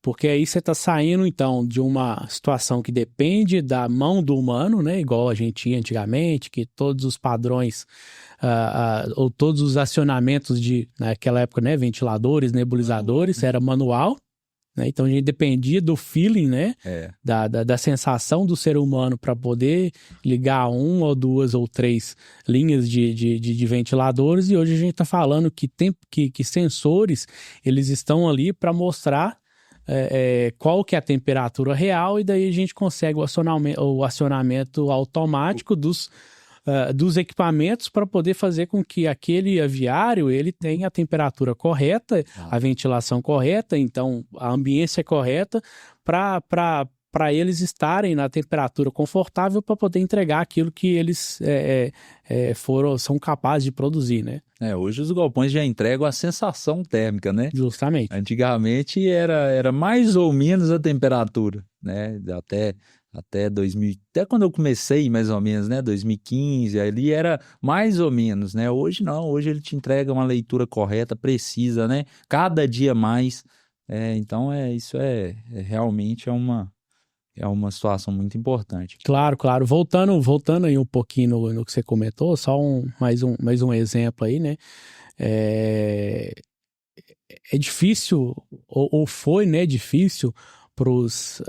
Porque aí você está saindo, então, de uma situação que depende da mão do humano, né? Igual a gente tinha antigamente, que todos os padrões ou todos os acionamentos naquela época, né? Ventiladores, nebulizadores, era manual. Né? Então a gente dependia do feeling, né? Da sensação do ser humano para poder ligar 1 ou 2 ou 3 linhas de ventiladores, e hoje a gente está falando que sensores eles estão ali para mostrar qual que é a temperatura real, e daí a gente consegue o acionamento automático dos equipamentos para poder fazer com que aquele aviário ele tenha a temperatura correta, a ventilação correta, então a ambiência correta para eles estarem na temperatura confortável para poder entregar aquilo que eles são capazes de produzir, né? Hoje os galpões já entregam a sensação térmica, né? Justamente. Antigamente era mais ou menos a temperatura, né? até 2000, até quando eu comecei, mais ou menos, né, 2015, ali era mais ou menos, né? Hoje não, hoje ele te entrega uma leitura correta, precisa, né? Cada dia mais. Então isso realmente é uma situação muito importante. Claro, claro. Voltando aí um pouquinho no que você comentou, só mais um exemplo aí, né? É, é difícil, ou foi, né, difícil para os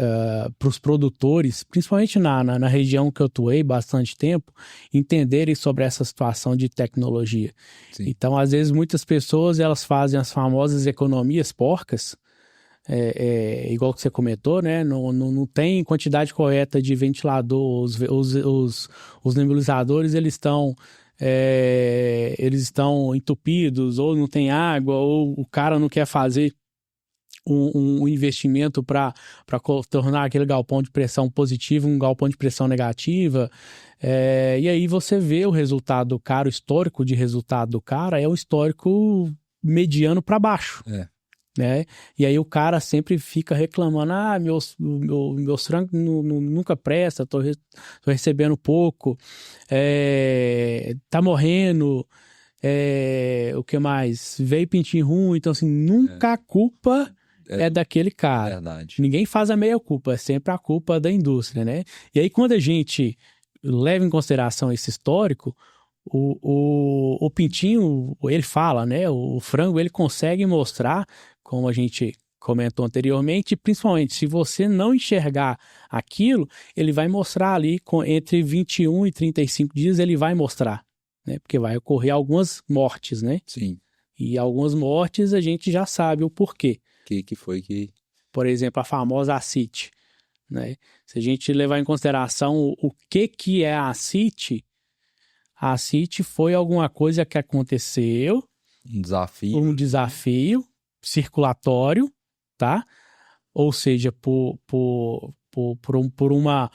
produtores, principalmente na região que eu atuei bastante tempo, entenderem sobre essa situação de tecnologia. Sim. Então, às vezes, muitas pessoas elas fazem as famosas economias porcas, igual que você comentou, né? Não tem quantidade correta de ventilador, os nebulizadores eles estão entupidos, ou não tem água, ou o cara não quer fazer um investimento para tornar aquele galpão de pressão positivo um galpão de pressão negativa. E aí você vê o resultado do cara, o histórico de resultado do cara é um histórico mediano para baixo. Né? E aí o cara sempre fica reclamando, meus frangos nunca presta, tô recebendo pouco, tá morrendo, o que mais? Veio pintinho ruim, então assim, nunca a culpa é daquele cara. Verdade. Ninguém faz a meia culpa, é sempre a culpa da indústria, né? E aí quando a gente leva em consideração esse histórico, o pintinho, ele fala, né? O frango, ele consegue mostrar, como a gente comentou anteriormente, principalmente se você não enxergar aquilo, ele vai mostrar ali entre 21 e 35 dias, ele vai mostrar, né? Porque vai ocorrer algumas mortes, né? Sim. E algumas mortes a gente já sabe o porquê. Que foi que... Por exemplo, a famosa ascite, né? Se a gente levar em consideração o que é a ascite foi alguma coisa que aconteceu, um desafio circulatório, tá? Ou seja, por uma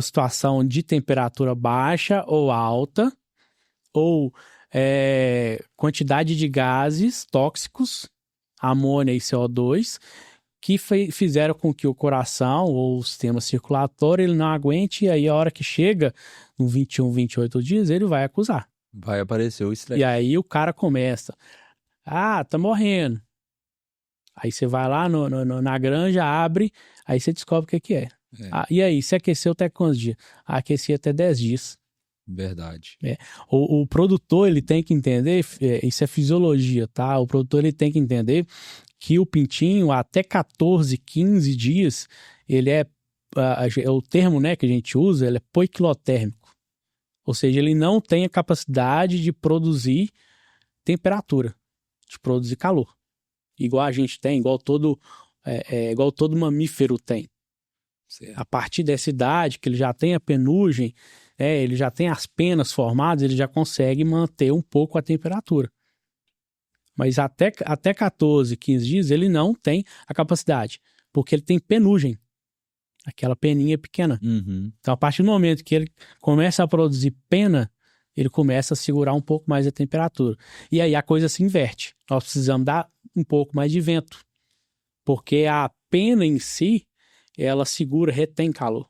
situação de temperatura baixa ou alta, ou quantidade de gases tóxicos, amônia e CO2, que fizeram com que o coração ou o sistema circulatório ele não aguente, e aí a hora que chega no 21, 28 dias, ele vai acusar. Vai aparecer o estresse. E aí o cara começa, tá morrendo. Aí você vai lá na granja, abre, aí você descobre o que é. E aí, você aqueceu até quantos dias? Aqueci até 10 dias. Verdade. O produtor, ele tem que entender, isso é fisiologia, tá? O produtor, ele tem que entender que o pintinho, até 14, 15 dias, ele o termo, né, que a gente usa, ele é poiquilotérmico. Ou seja, ele não tem a capacidade de produzir temperatura, de produzir calor. Igual a gente tem, igual todo mamífero tem. Certo. A partir dessa idade, que ele já tem a penugem, ele já tem as penas formadas, ele já consegue manter um pouco a temperatura. Mas até 14, 15 dias, ele não tem a capacidade, porque ele tem penugem, aquela peninha pequena. Uhum. Então, a partir do momento que ele começa a produzir pena, ele começa a segurar um pouco mais a temperatura. E aí a coisa se inverte. Nós precisamos dar um pouco mais de vento, porque a pena em si, ela segura, retém calor.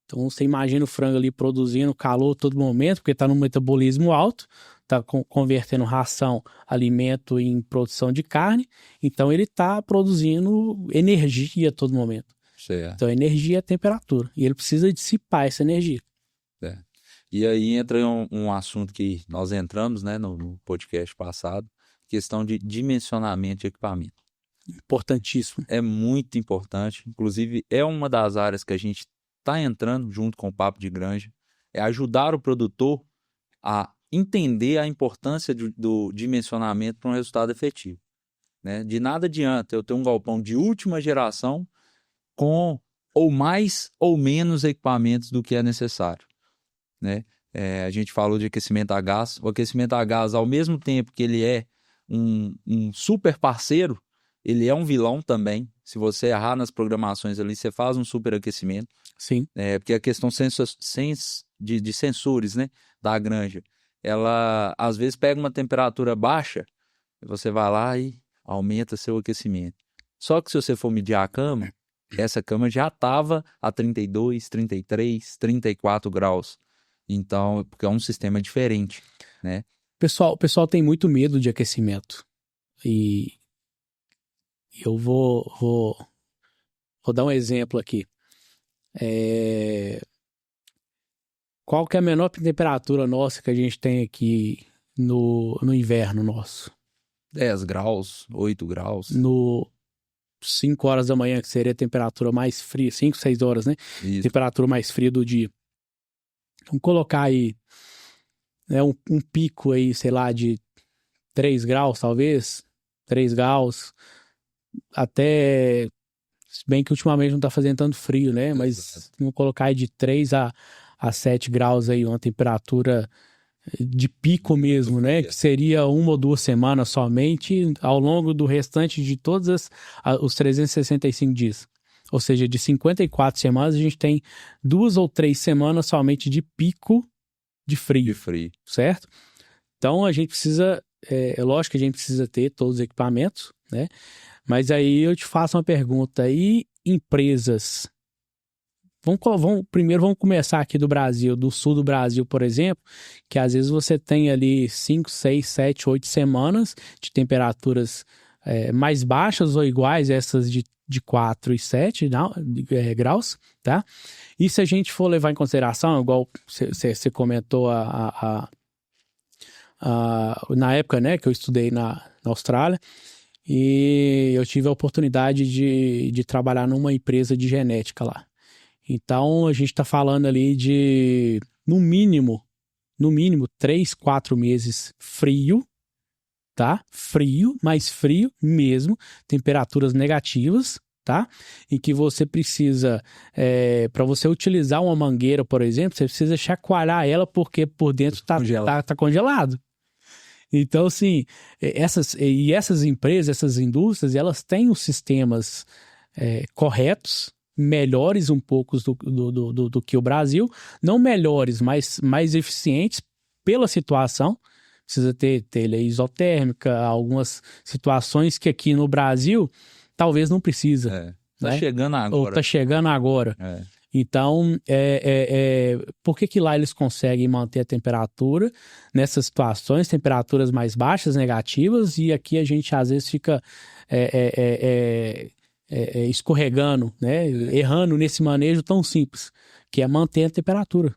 Então, você imagina o frango ali produzindo calor a todo momento, porque está no metabolismo alto, está convertendo ração, alimento em produção de carne, então ele está produzindo energia a todo momento. Certo. Então, energia é temperatura, e ele precisa dissipar essa energia. Certo. E aí entra um assunto que nós entramos, né, no podcast passado, questão de dimensionamento de equipamento. Importantíssimo. É muito importante, inclusive é uma das áreas que a gente está entrando junto com o Papo de Granja, é ajudar o produtor a entender a importância do dimensionamento para um resultado efetivo. Né? De nada adianta eu ter um galpão de última geração com ou mais ou menos equipamentos do que é necessário. Né? A gente falou de aquecimento a gás. O aquecimento a gás, ao mesmo tempo que ele é um super parceiro, ele é um vilão também. Se você errar nas programações ali, você faz um superaquecimento. Sim. Porque a questão de sensores, né, da granja, ela às vezes pega uma temperatura baixa, você vai lá e aumenta seu aquecimento. Só que se você for medir a cama, essa cama já estava a 32, 33, 34 graus. Então, porque é um sistema diferente, né? O pessoal tem muito medo de aquecimento. E eu vou dar um exemplo aqui. Qual que é a menor temperatura nossa que a gente tem aqui no inverno nosso? 10 graus, 8 graus. No 5 horas da manhã, que seria a temperatura mais fria, 5, 6 horas, né? Isso. Temperatura mais fria do dia. Vamos colocar aí, né, um pico aí, sei lá, de 3 graus, talvez. 3 graus. Até, se bem que ultimamente não tá fazendo tanto frio, né? Mas Exato. vamos colocar aí de 3 a 7 graus aí, uma temperatura de pico mesmo, né? Que seria 1 ou 2 semanas somente ao longo do restante de todos os 365 dias. Ou seja, de 54 semanas, a gente tem 2 ou 3 semanas somente de pico de frio. De frio. Certo? Então, a gente precisa, é lógico que a gente precisa ter todos os equipamentos, né? Mas aí eu te faço uma pergunta. E empresas? Primeiro vamos começar aqui do Brasil, do sul do Brasil, por exemplo, que às vezes você tem ali 5, 6, 7, 8 semanas de temperaturas mais baixas ou iguais a essas de 4 e 7 graus, tá? E se a gente for levar em consideração, igual você comentou na época, né, que eu estudei na Austrália, e eu tive a oportunidade de trabalhar numa empresa de genética lá. Então, a gente está falando ali de, no mínimo, 3, 4 meses frio, tá? Frio, mais frio mesmo, temperaturas negativas, tá? Em que você precisa, para você utilizar uma mangueira, por exemplo, você precisa chacoalhar ela porque por dentro tá congelado. Então, assim, essas empresas, essas indústrias, elas têm os sistemas corretos, melhores um pouco do que o Brasil, não melhores, mas mais eficientes pela situação. Precisa ter telha isotérmica, algumas situações que aqui no Brasil talvez não precisa. Tá, né? Chegando agora. Ou tá chegando agora. Então, por que lá eles conseguem manter a temperatura nessas situações, temperaturas mais baixas, negativas, e aqui a gente às vezes fica escorregando, né? Errando nesse manejo tão simples, que é manter a temperatura.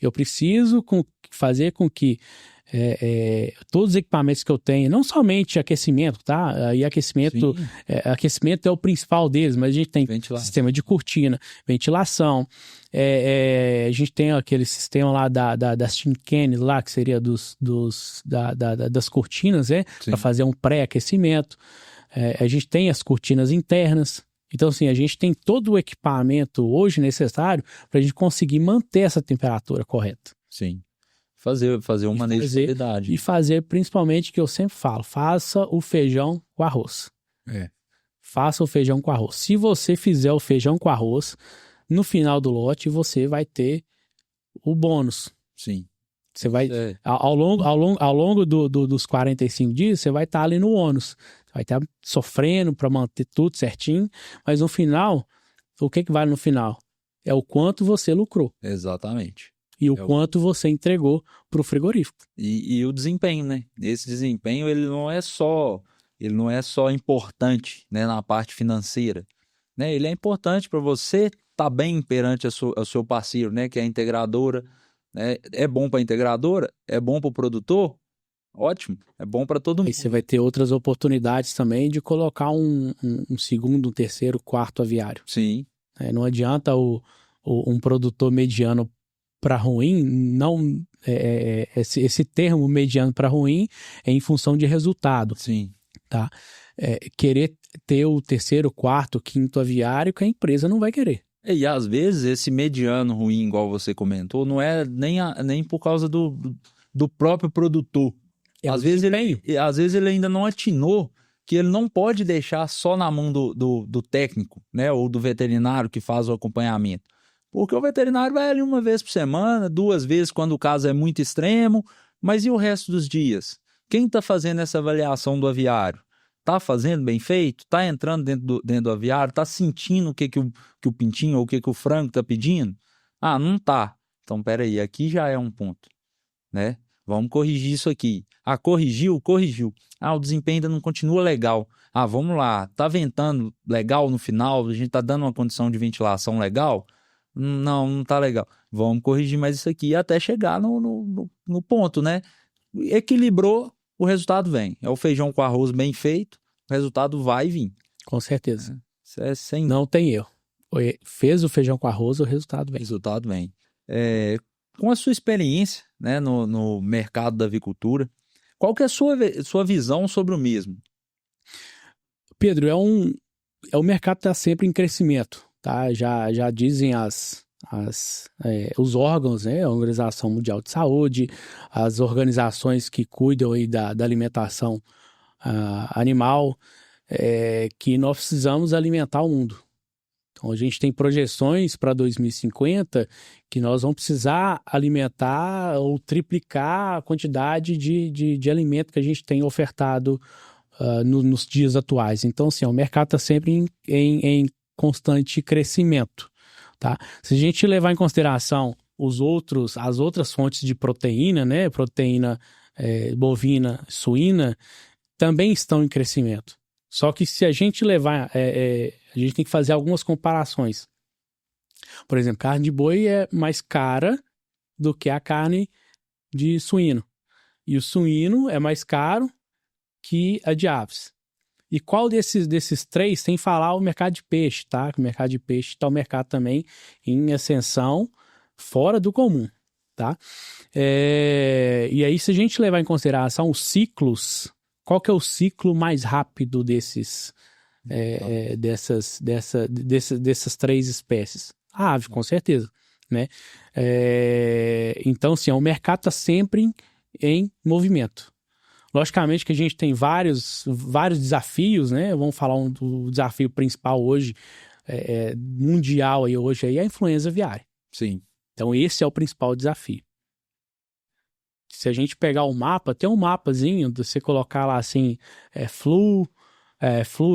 Eu preciso fazer com que todos os equipamentos que eu tenho, não somente aquecimento, tá? E aquecimento é o principal deles, mas a gente tem sistema de cortina, ventilação, a gente tem aquele sistema lá das tin cans lá, que seria das cortinas, né? Para fazer um pré-aquecimento. A gente tem as cortinas internas. Então, assim, a gente tem todo o equipamento hoje necessário para a gente conseguir manter essa temperatura correta. Sim. Fazer um manejo de qualidade. E fazer, principalmente, que eu sempre falo, faça o feijão com arroz. Faça o feijão com arroz. Se você fizer o feijão com arroz, no final do lote, você vai ter o bônus. Sim. Você vai, ao longo dos 45 dias, você vai estar ali no ônus. Você vai estar sofrendo para manter tudo certinho, mas no final, o que vale no final? É o quanto você lucrou. Exatamente. E o quanto você entregou para o frigorífico. E o desempenho, né? Esse desempenho, ele não é só importante, né, na parte financeira, né? Ele é importante para você estar bem perante o seu parceiro, né, que é a integradora. É bom para a integradora, é bom para o produtor, ótimo, é bom para todo mundo. E você vai ter outras oportunidades também de colocar um segundo, um terceiro, quarto aviário. Sim. Não adianta um produtor mediano para ruim, não esse termo mediano para ruim é em função de resultado. Sim. Tá? Querer ter o terceiro, quarto, quinto aviário que a empresa não vai querer. E às vezes esse mediano ruim, igual você comentou, não é nem por causa do próprio produtor. Às vezes ele ainda não atinou que ele não pode deixar só na mão do técnico, né, ou do veterinário que faz o acompanhamento. Porque o veterinário vai ali 1 vez por semana, 2 vezes quando o caso é muito extremo, mas e o resto dos dias? Quem está fazendo essa avaliação do aviário? Tá fazendo bem feito? Tá entrando dentro do aviário? Tá sentindo o que o pintinho ou o que o frango tá pedindo? Ah, não tá. Então, peraí, aqui já é um ponto, né? Vamos corrigir isso aqui. Ah, corrigiu. Ah, o desempenho ainda não continua legal. Ah, vamos lá. Tá ventando legal no final? A gente tá dando uma condição de ventilação legal? Não tá legal. Vamos corrigir mais isso aqui até chegar no ponto, né? Equilibrou, o resultado vem. É o feijão com arroz bem feito, o resultado vai vir. Com certeza. Isso é sem... Não tem erro. Fez o feijão com arroz, o resultado O vem. resultado vem. Com a sua experiência, né, no mercado da avicultura, qual que é a sua visão sobre o mesmo? Pedro, o mercado está sempre em crescimento, tá? Já dizem os órgãos, né? A Organização Mundial de Saúde, as organizações que cuidam aí da alimentação animal, que nós precisamos alimentar o mundo. Então, a gente tem projeções para 2050 que nós vamos precisar alimentar ou triplicar a quantidade de alimento que a gente tem ofertado nos dias atuais. Então, assim, o mercado está sempre em constante crescimento, tá? Se a gente levar em consideração as outras fontes de proteína, né? Proteína bovina, suína, também estão em crescimento. Só que se a gente levar, a gente tem que fazer algumas comparações. Por exemplo, carne de boi é mais cara do que a carne de suíno. E o suíno é mais caro que a de aves. E qual desses três, sem falar o mercado de peixe, tá? O mercado de peixe está o mercado também em ascensão fora do comum, tá? E aí, se a gente levar em consideração os ciclos, qual que é o ciclo mais rápido dessas três espécies? A ave, com certeza, né? Então, assim, o mercado está sempre em movimento. Logicamente que a gente tem vários desafios, né? Vamos falar do desafio principal hoje, mundial aí hoje, é a influenza aviária. Sim. Então, esse é o principal desafio. Se a gente pegar o mapa, tem um mapazinho, você colocar lá assim, Flu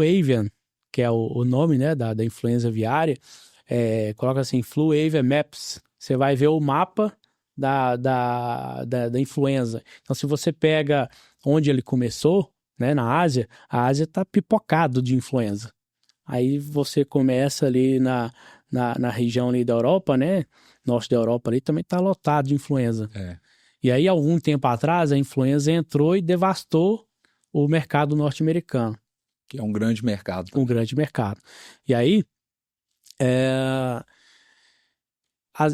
Avian, que é o nome, né, da influenza aviária, coloca assim, Flu Avian Maps, você vai ver o mapa da influenza. Então, se você pega onde ele começou, né, na Ásia, a Ásia está pipocado de influenza. Aí você começa ali na região ali da Europa, né, norte da Europa ali, também está lotado de influenza. E aí, algum tempo atrás, a influenza entrou e devastou o mercado norte-americano. Que é um grande mercado. Um grande mercado. E aí,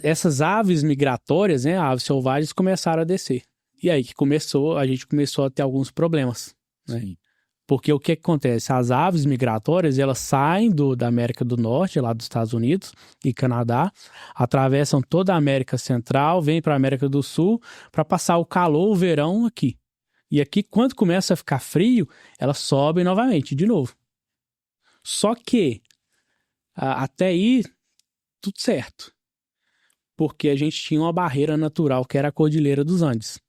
essas aves migratórias, né, aves selvagens, começaram a descer. E aí que a gente começou a ter alguns problemas, né? Sim. Porque o que acontece? As aves migratórias, elas saem da América do Norte, lá dos Estados Unidos e Canadá, atravessam toda a América Central, vêm para a América do Sul para passar o calor, o verão aqui. E aqui, quando começa a ficar frio, elas sobem novamente, de novo. Só que, até aí, tudo certo. Porque a gente tinha uma barreira natural, que era a Cordilheira dos Andes.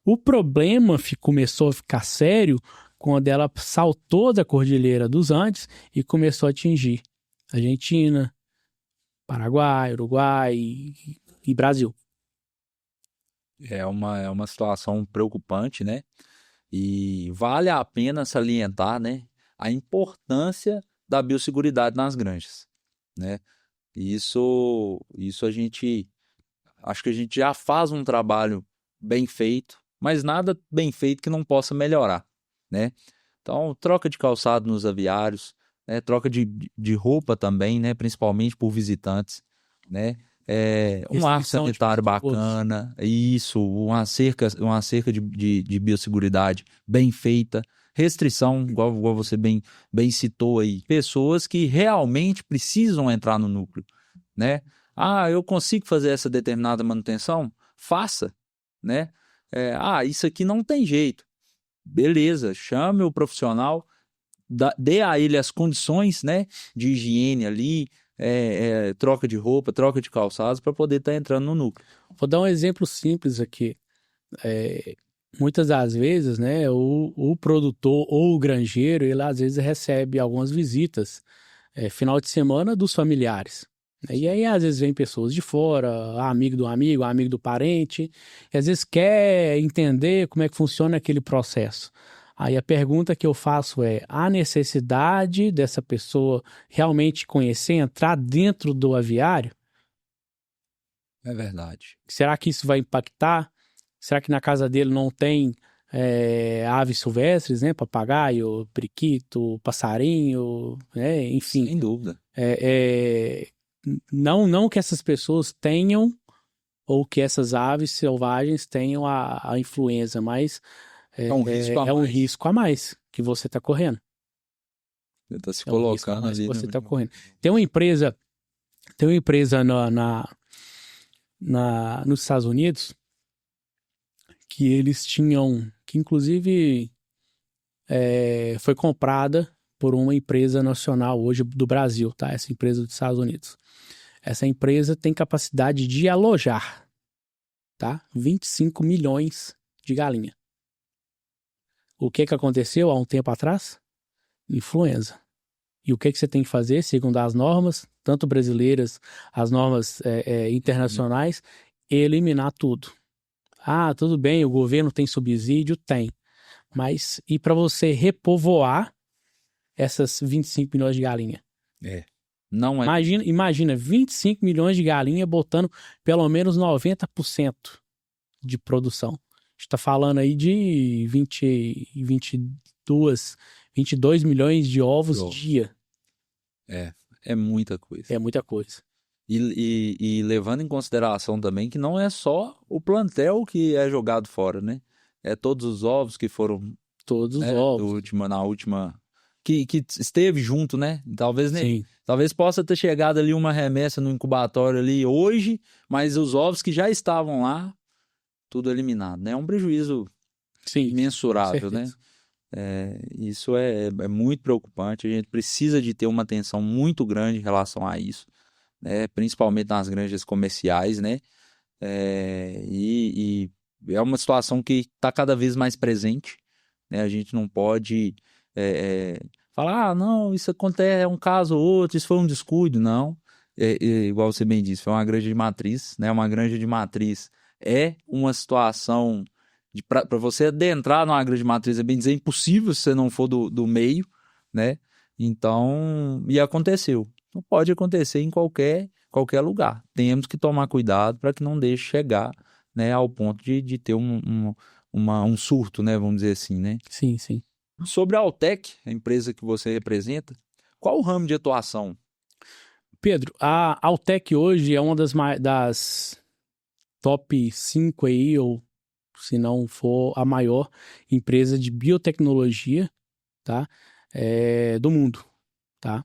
O problema começou a ficar sério quando ela saltou da Cordilheira dos Andes e começou a atingir Argentina, Paraguai, Uruguai e Brasil. É uma situação preocupante, né? E vale a pena salientar, né, a importância da biosseguridade nas granjas, né? Isso acho que a gente já faz um trabalho bem feito, mas nada bem feito que não possa melhorar, né? Então, troca de calçado nos aviários, né? Troca de roupa também, né? Principalmente por visitantes, né? Um ar sanitário bacana, isso, uma cerca de biosseguridade bem feita, restrição, igual você bem citou aí, pessoas que realmente precisam entrar no núcleo, né? Ah, eu consigo fazer essa determinada manutenção? Faça, né? Isso aqui não tem jeito. Beleza, chame o profissional, dê a ele as condições, né, de higiene ali, troca de roupa, troca de calçados para poder estar entrando no núcleo. Vou dar um exemplo simples aqui. muitas das vezes, né, o produtor ou o granjeiro, ele às vezes recebe algumas visitas final de semana dos familiares. E aí, às vezes, vem pessoas de fora, amigo do parente, e às vezes quer entender como é que funciona aquele processo. Aí a pergunta que eu faço é: há necessidade dessa pessoa realmente conhecer, entrar dentro do aviário? É verdade. Será que isso vai impactar? Será que na casa dele não tem aves silvestres, né? Papagaio, periquito, passarinho, né? Enfim. Sem dúvida. Não que essas pessoas tenham ou que essas aves selvagens tenham a influenza, mas É um risco a é um mais. risco a mais que você está correndo. Você está se É um risco a colocando mais que ali. você está correndo. Tem uma empresa nos Estados Unidos que eles tinham, que inclusive foi comprada por uma empresa nacional hoje do Brasil, tá? Essa empresa dos Estados Unidos. Essa empresa tem capacidade de alojar, tá? 25 milhões de galinha. O que aconteceu há um tempo atrás? Influenza. E o que você tem que fazer, segundo as normas, tanto brasileiras, as normas internacionais, eliminar tudo. Ah, tudo bem, o governo tem subsídio? Tem. Mas e para você repovoar essas 25 milhões de galinhas? Não é. Imagina 25 milhões de galinhas botando pelo menos 90% de produção. A gente está falando aí de 22 milhões de ovos dia. É muita coisa. É muita coisa. E levando em consideração também que não é só o plantel que é jogado fora, né? É todos os ovos que foram... Todos os ovos. Na última... Que esteve junto, né? Sim. Talvez possa ter chegado ali uma remessa no incubatório ali hoje, mas os ovos que já estavam lá, tudo eliminado, né? É um prejuízo imensurável, né? Isso é muito preocupante. A gente precisa de ter uma atenção muito grande em relação a isso, né? Principalmente nas granjas comerciais, né? E é uma situação que está cada vez mais presente, né? A gente não pode falar, não, isso acontece, é um caso ou outro, isso foi um descuido. Não, igual você bem disse, foi uma granja de matriz, né? Uma granja de matriz é uma situação para você adentrar numa granja de matriz, é bem dizer, impossível se você não for do meio, né? Então, e aconteceu. Não pode acontecer em qualquer lugar. Temos que tomar cuidado para que não deixe chegar, né, ao ponto de ter um surto, né, vamos dizer assim, né? Sim, sim. Sobre a Altec, a empresa que você representa, qual o ramo de atuação? Pedro, a Altec hoje é uma das top 5 aí, ou se não for a maior empresa de biotecnologia, tá? Do mundo, tá?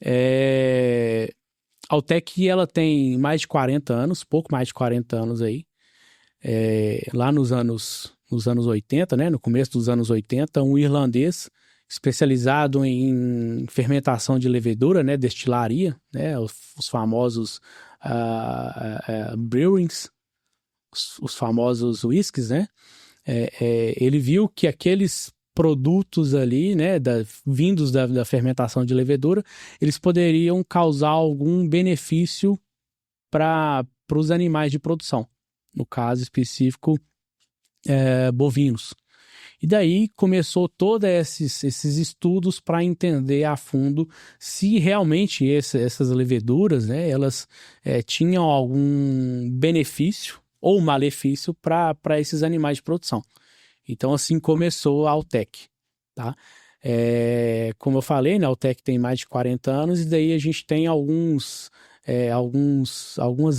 A Altec, ela tem mais de 40 anos, pouco mais de 40 anos aí. Lá nos anos 80, né? No começo dos anos 80, um irlandês especializado em fermentação de levedura, né? Destilaria, né? Os famosos brewings, os famosos whiskies, né? Ele viu que aqueles produtos ali, né, vindos da fermentação de levedura, eles poderiam causar algum benefício para os animais de produção, no caso específico, bovinos. E daí começou todos esses estudos para entender a fundo se realmente essas leveduras, né, elas tinham algum benefício ou malefício para esses animais de produção. Então, assim começou a Altec, tá? Como eu falei, né, a Altec tem mais de 40 anos e daí a gente tem algumas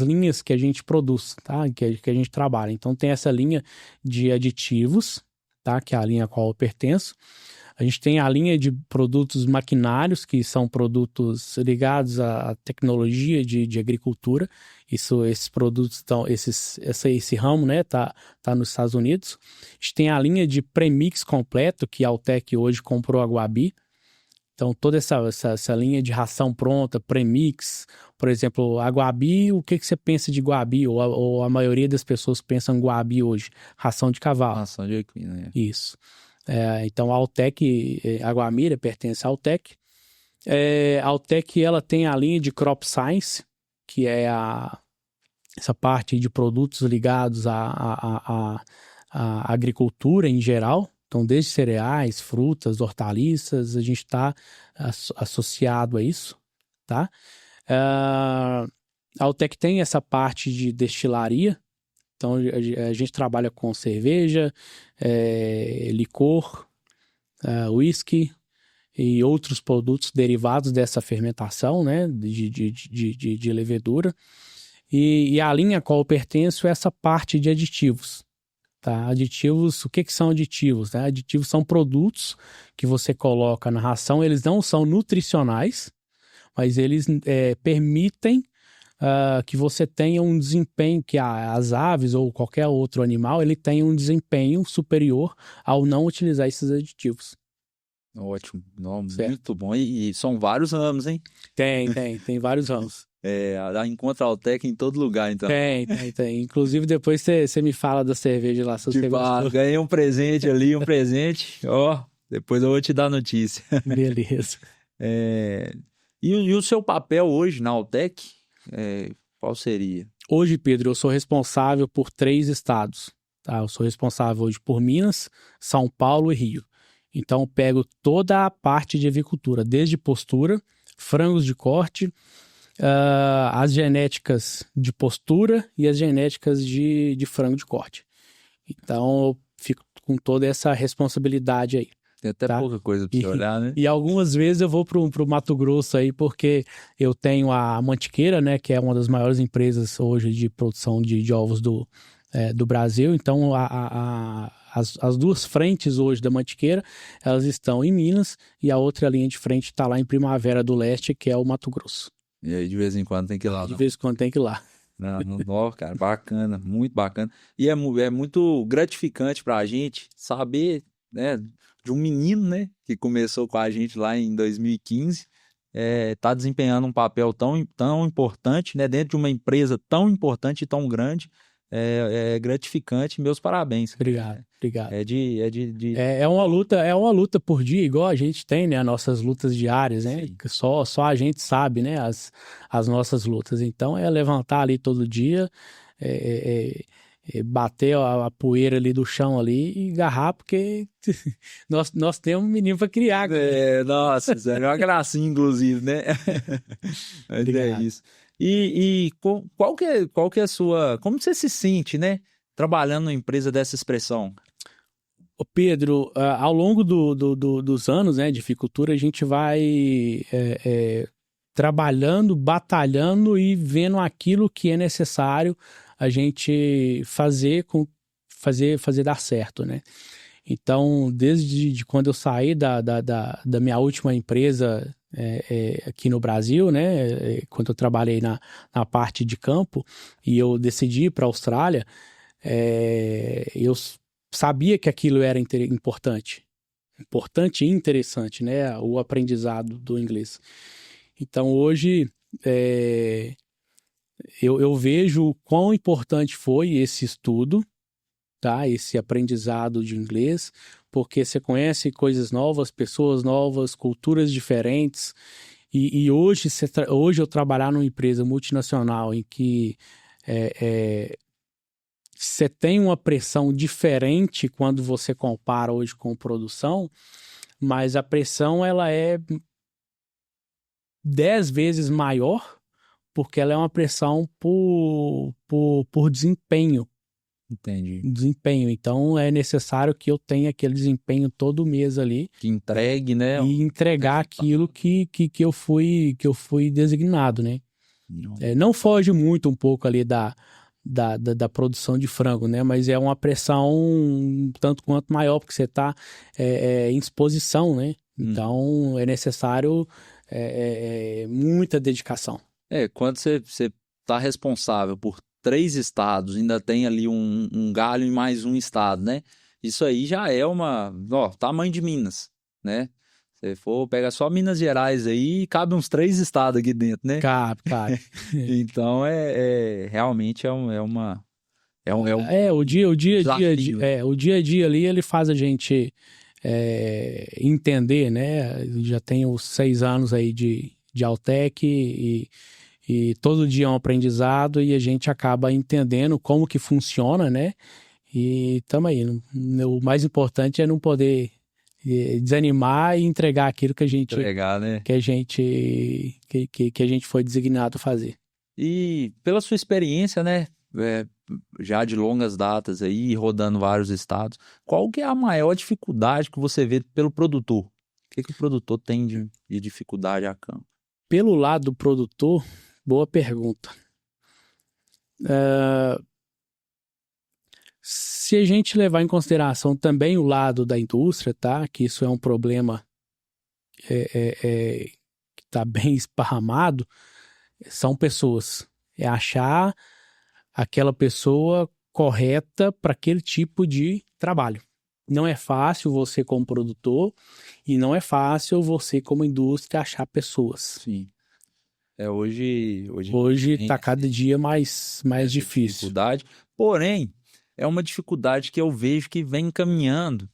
linhas que a gente produz, tá? Que a gente trabalha. Então, tem essa linha de aditivos, tá? Que é a linha a qual eu pertenço. A gente tem a linha de produtos maquinários, que são produtos ligados à tecnologia de agricultura. Esses produtos esse ramo, né, tá nos Estados Unidos. A gente tem a linha de premix completo, que a Altec hoje comprou a Guabi. Então, toda essa linha de ração pronta, premix, por exemplo, a Guabi, o que você pensa de Guabi? Ou a maioria das pessoas pensam em Guabi hoje? Ração de cavalo. Ração de equino, né? Isso. Então, a Altec, a Guamira pertence à Altec. A Altec, ela tem a linha de Crop Science, que é essa parte de produtos ligados à agricultura em geral. Então, desde cereais, frutas, hortaliças, a gente está associado a isso, tá? A Altec tem essa parte de destilaria. Então, a gente trabalha com cerveja, licor, whisky e outros produtos derivados dessa fermentação, né, de levedura. E a linha a qual eu pertenço é essa parte de aditivos. Tá? Aditivos, o que são aditivos? Né? Aditivos são produtos que você coloca na ração, eles não são nutricionais, mas eles permitem que você tenha um desempenho, que as aves ou qualquer outro animal, ele tenha um desempenho superior ao não utilizar esses aditivos. Ótimo, não, muito bom. E são vários ramos, hein? Tem vários ramos. Encontra a Altec em todo lugar, então. Tem. Inclusive, depois você me fala da cerveja lá, se você gostou. Ganhei um presente ali, Ó, depois eu vou te dar notícia. Beleza. E o seu papel hoje na Altec, qual seria? Hoje, Pedro, eu sou responsável por 3 estados. Tá? Eu sou responsável hoje por Minas, São Paulo e Rio. Então, eu pego toda a parte de avicultura, desde postura, frangos de corte, as genéticas de postura e as genéticas de frango de corte. Então, eu fico com toda essa responsabilidade aí. Tem até pouca coisa para você olhar, né? E algumas vezes eu vou pro Mato Grosso aí, porque eu tenho a Mantiqueira, né, que é uma das maiores empresas hoje de produção de ovos do Brasil. Então, as 2 frentes hoje da Mantiqueira, elas estão em Minas, e a outra linha de frente está lá em Primavera do Leste, que é o Mato Grosso. E aí, de vez em quando, tem que ir lá. De vez em quando tem que ir lá. Não, cara, bacana, muito bacana. E é muito gratificante pra gente saber, né, de um menino, né, que começou com a gente lá em 2015, tá desempenhando um papel tão importante, né, dentro de uma empresa tão importante e tão grande. É gratificante, meus parabéns. Obrigado. É uma luta por dia, igual a gente tem, né, as nossas lutas diárias, né, só a gente sabe, né, as nossas lutas. Então, levantar ali todo dia, bater a poeira ali do chão ali e agarrar, porque nós temos um menino para criar. Nossa, é uma gracinha, inclusive, né? Mas é isso. E qual que é a sua... Como você se sente, né? Trabalhando numa empresa dessa expressão? Ô Pedro, ao longo dos anos, né, de avicultura, a gente vai trabalhando, batalhando e vendo aquilo que é necessário a gente fazer dar certo, né? Então, desde quando eu saí da minha última empresa aqui no Brasil, né, quando eu trabalhei na parte de campo e eu decidi ir para a Austrália, eu sabia que aquilo era importante e interessante, né, o aprendizado do inglês. Então, hoje, eu vejo o quão importante foi esse estudo, tá? Esse aprendizado de inglês, porque você conhece coisas novas, pessoas novas, culturas diferentes, e hoje eu trabalhar numa empresa multinacional em que você tem uma pressão diferente quando você compara hoje com produção, mas a pressão ela é 10 vezes maior, porque ela é uma pressão por desempenho. Entendi. Desempenho. Então, é necessário que eu tenha aquele desempenho todo mês ali. Que entregue, né? E entregar aquilo que eu fui designado, né? Não foge muito um pouco ali da produção de frango, né? Mas é uma pressão um tanto quanto maior, porque você está em exposição, né? Então, é necessário muita dedicação. Quando você está responsável por 3 estados, ainda tem ali um galho em mais um estado, né? Isso aí já é tamanho de Minas, né? Se for pegar só Minas Gerais aí, cabe uns 3 estados aqui dentro, né? Cabe. Então, realmente é um O dia desafio. o dia a dia ali, ele faz a gente entender, né? Eu já tenho 6 anos aí de Altec e todo dia é um aprendizado e a gente acaba entendendo como que funciona, né? E estamos aí. O mais importante é não poder desanimar e entregar aquilo que a gente Entregar, né? que a gente foi designado a fazer. E pela sua experiência, né, já de longas datas aí, rodando vários estados, qual que é a maior dificuldade que você vê pelo produtor? O que o produtor tem de dificuldade a campo? Pelo lado do produtor, boa pergunta. Se a gente levar em consideração também o lado da indústria, tá? Que isso é um problema que está bem esparramado, são pessoas. É achar aquela pessoa correta para aquele tipo de trabalho. Não é fácil você como produtor e não é fácil você como indústria achar pessoas. Sim. Hoje Está cada dia mais difícil. Dificuldade. Porém, é uma dificuldade que eu vejo que vem caminhando.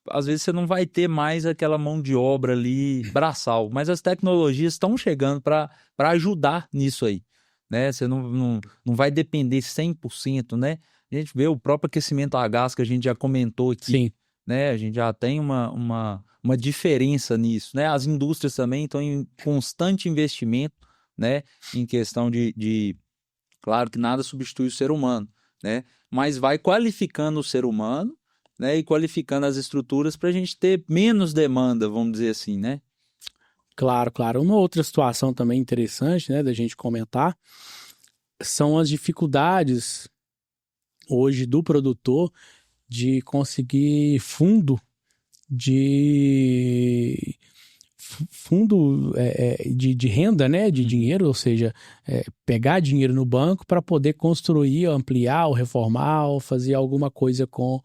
Às vezes você não vai ter mais aquela mão de obra ali braçal, mas as tecnologias estão chegando para ajudar nisso aí, né? Você não vai depender 100%, né? A gente vê o próprio aquecimento a gás que a gente já comentou aqui, Sim. né? A gente já tem uma diferença nisso, né? As indústrias também estão em constante investimento, né? Em questão claro que nada substitui o ser humano, né? Mas vai qualificando o ser humano, né? E qualificando as estruturas para a gente ter menos demanda, vamos dizer assim, né? Claro. Uma outra situação também interessante, né, da gente comentar, são as dificuldades hoje do produtor de conseguir fundo de renda, né, de dinheiro, ou seja, pegar dinheiro no banco para poder construir, ampliar ou reformar ou fazer alguma coisa com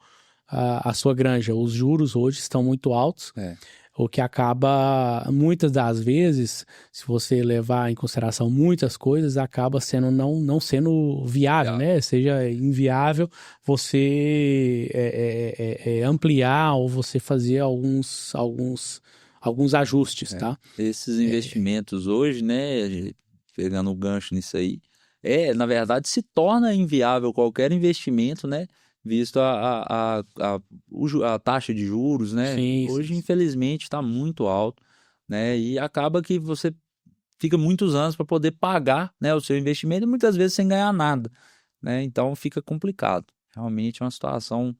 a sua granja. Os juros hoje estão muito altos, o que acaba, muitas das vezes, se você levar em consideração muitas coisas, acaba sendo não sendo viável, né? Seja inviável você ampliar ou você fazer alguns ajustes, tá? Esses investimentos hoje, né, pegando o gancho nisso aí, na verdade, se torna inviável qualquer investimento, né, visto a taxa de juros, né? Sim, hoje, infelizmente, está muito alto, né, e acaba que você fica muitos anos para poder pagar, né, o seu investimento e muitas vezes sem ganhar nada, né, então fica complicado. Realmente é uma situação,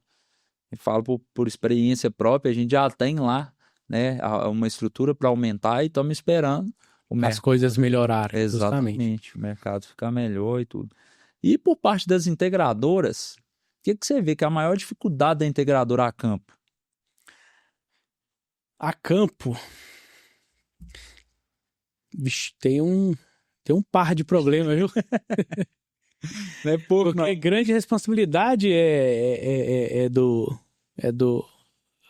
eu falo por experiência própria, a gente já tem lá, né, uma estrutura para aumentar e estamos esperando as coisas melhorarem. Exatamente, justamente. o mercado ficar melhor e tudo. E por parte das integradoras, o que você vê que é a maior dificuldade da integradora a campo? A campo, vixe, tem um par de problemas, viu? Não é pouco, Porque grande responsabilidade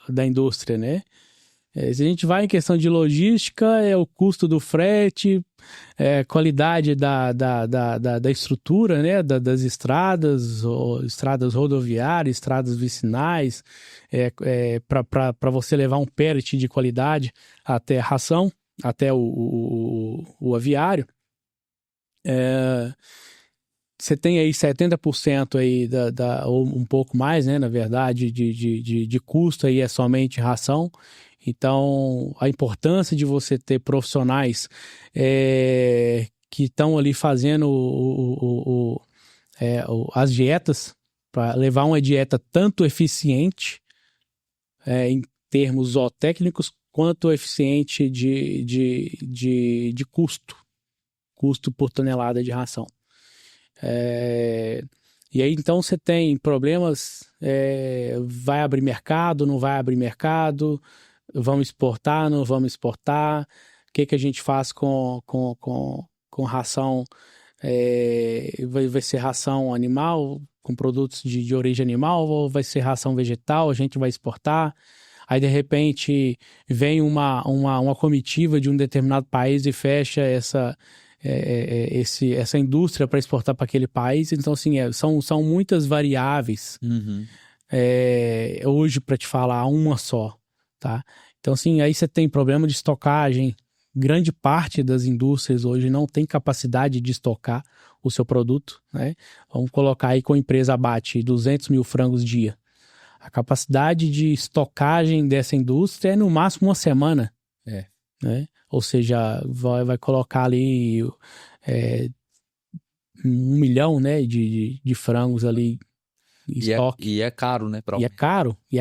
da indústria, né? Se a gente vai em questão de logística, é o custo do frete, qualidade da estrutura, né? Das estradas, estradas rodoviárias, estradas vicinais, para você levar um pellet de qualidade até a ração, até o aviário. Você tem aí 70% aí ou um pouco mais, né, na verdade, de custo aí é somente ração. Então, a importância de você ter profissionais que estão ali fazendo as dietas, para levar uma dieta tanto eficiente em termos zootécnicos, quanto eficiente de custo por tonelada de ração. E aí então você tem problemas, vai abrir mercado, não vai abrir mercado, vamos exportar, não vamos exportar, o que a gente faz com ração, vai ser ração animal, com produtos de origem animal, ou vai ser ração vegetal, a gente vai exportar. aí de repente vem uma comitiva de um determinado país e fecha essa indústria para exportar para aquele país. Então, assim, são muitas variáveis. Hoje, para te falar, uma só, tá? Então, assim, aí você tem problema de estocagem. Grande parte das indústrias hoje não tem capacidade de estocar o seu produto, né? Vamos colocar aí que a empresa abate 200 mil frangos dia. A capacidade de estocagem dessa indústria é no máximo uma semana, né? Ou seja, vai colocar ali 1 milhão, né, de frangos ali em estoque. E é caro, né? E é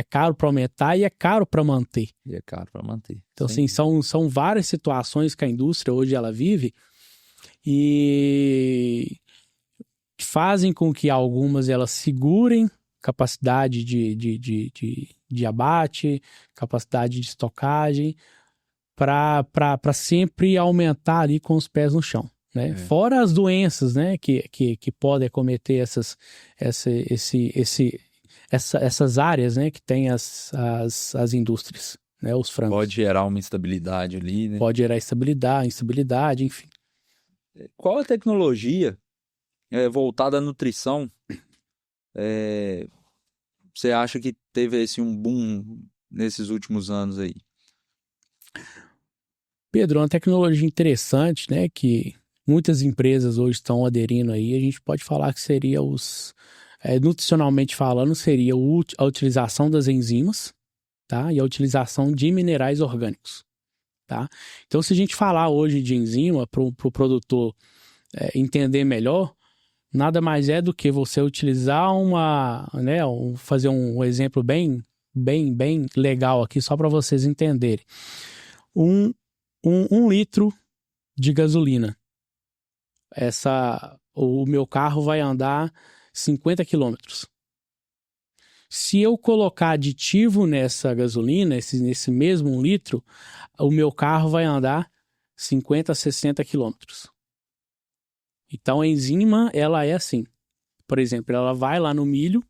caro para aumentar e é caro para manter. E é caro para manter. Então, assim, são várias situações que a indústria hoje ela vive e fazem com que algumas elas segurem capacidade de abate, capacidade de estocagem, para sempre aumentar ali com os pés no chão, né? Fora as doenças, né, que podem acometer essas áreas, né, que tem as indústrias, né, os frangos. Pode gerar uma instabilidade ali, né? Pode gerar instabilidade, enfim. Qual a tecnologia voltada à nutrição você acha que teve um boom nesses últimos anos aí? Pedro, uma tecnologia interessante, né, que muitas empresas hoje estão aderindo aí, a gente pode falar que seria nutricionalmente falando, seria a utilização das enzimas, tá? E a utilização de minerais orgânicos, tá? Então, se a gente falar hoje de enzima para o produtor entender melhor, nada mais é do que você utilizar fazer um exemplo bem legal aqui, só para vocês entenderem. Um litro de gasolina. O meu carro vai andar 50 quilômetros. Se eu colocar aditivo nessa gasolina, nesse mesmo 1 litro, o meu carro vai andar 50, 60 quilômetros. Então, a enzima, ela é assim. Por exemplo, ela vai lá no milho,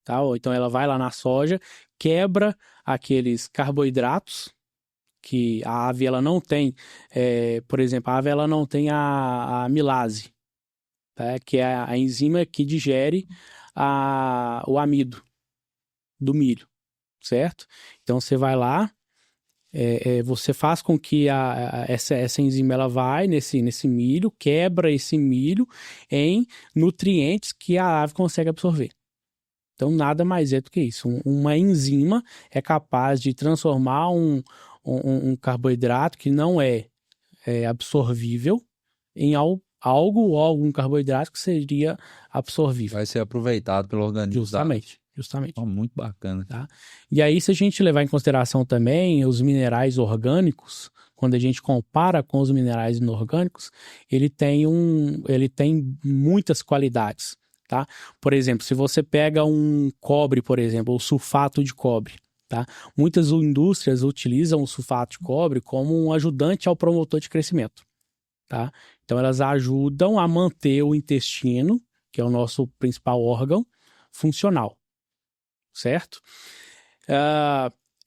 tá? Ou então ela vai lá na soja, quebra aqueles carboidratos que a ave ela não tem. Por exemplo, a ave ela não tem a amilase, tá? Que é a enzima que digere o amido do milho, certo? Então, você vai lá, você faz com que essa enzima ela vai nesse milho, quebra esse milho em nutrientes que a ave consegue absorver. Então, nada mais é do que isso. Uma enzima é capaz de transformar um carboidrato que não é absorvível em algum carboidrato que seria absorvível. Vai ser aproveitado pelo organismo. Justamente. Muito bacana. Tá? E aí, se a gente levar em consideração também os minerais orgânicos, quando a gente compara com os minerais inorgânicos, ele tem muitas qualidades. Tá? Por exemplo, se você pega um cobre, por exemplo, o sulfato de cobre, tá? Muitas indústrias utilizam o sulfato de cobre como um ajudante ao promotor de crescimento. Tá? Então, elas ajudam a manter o intestino, que é o nosso principal órgão, funcional. Certo?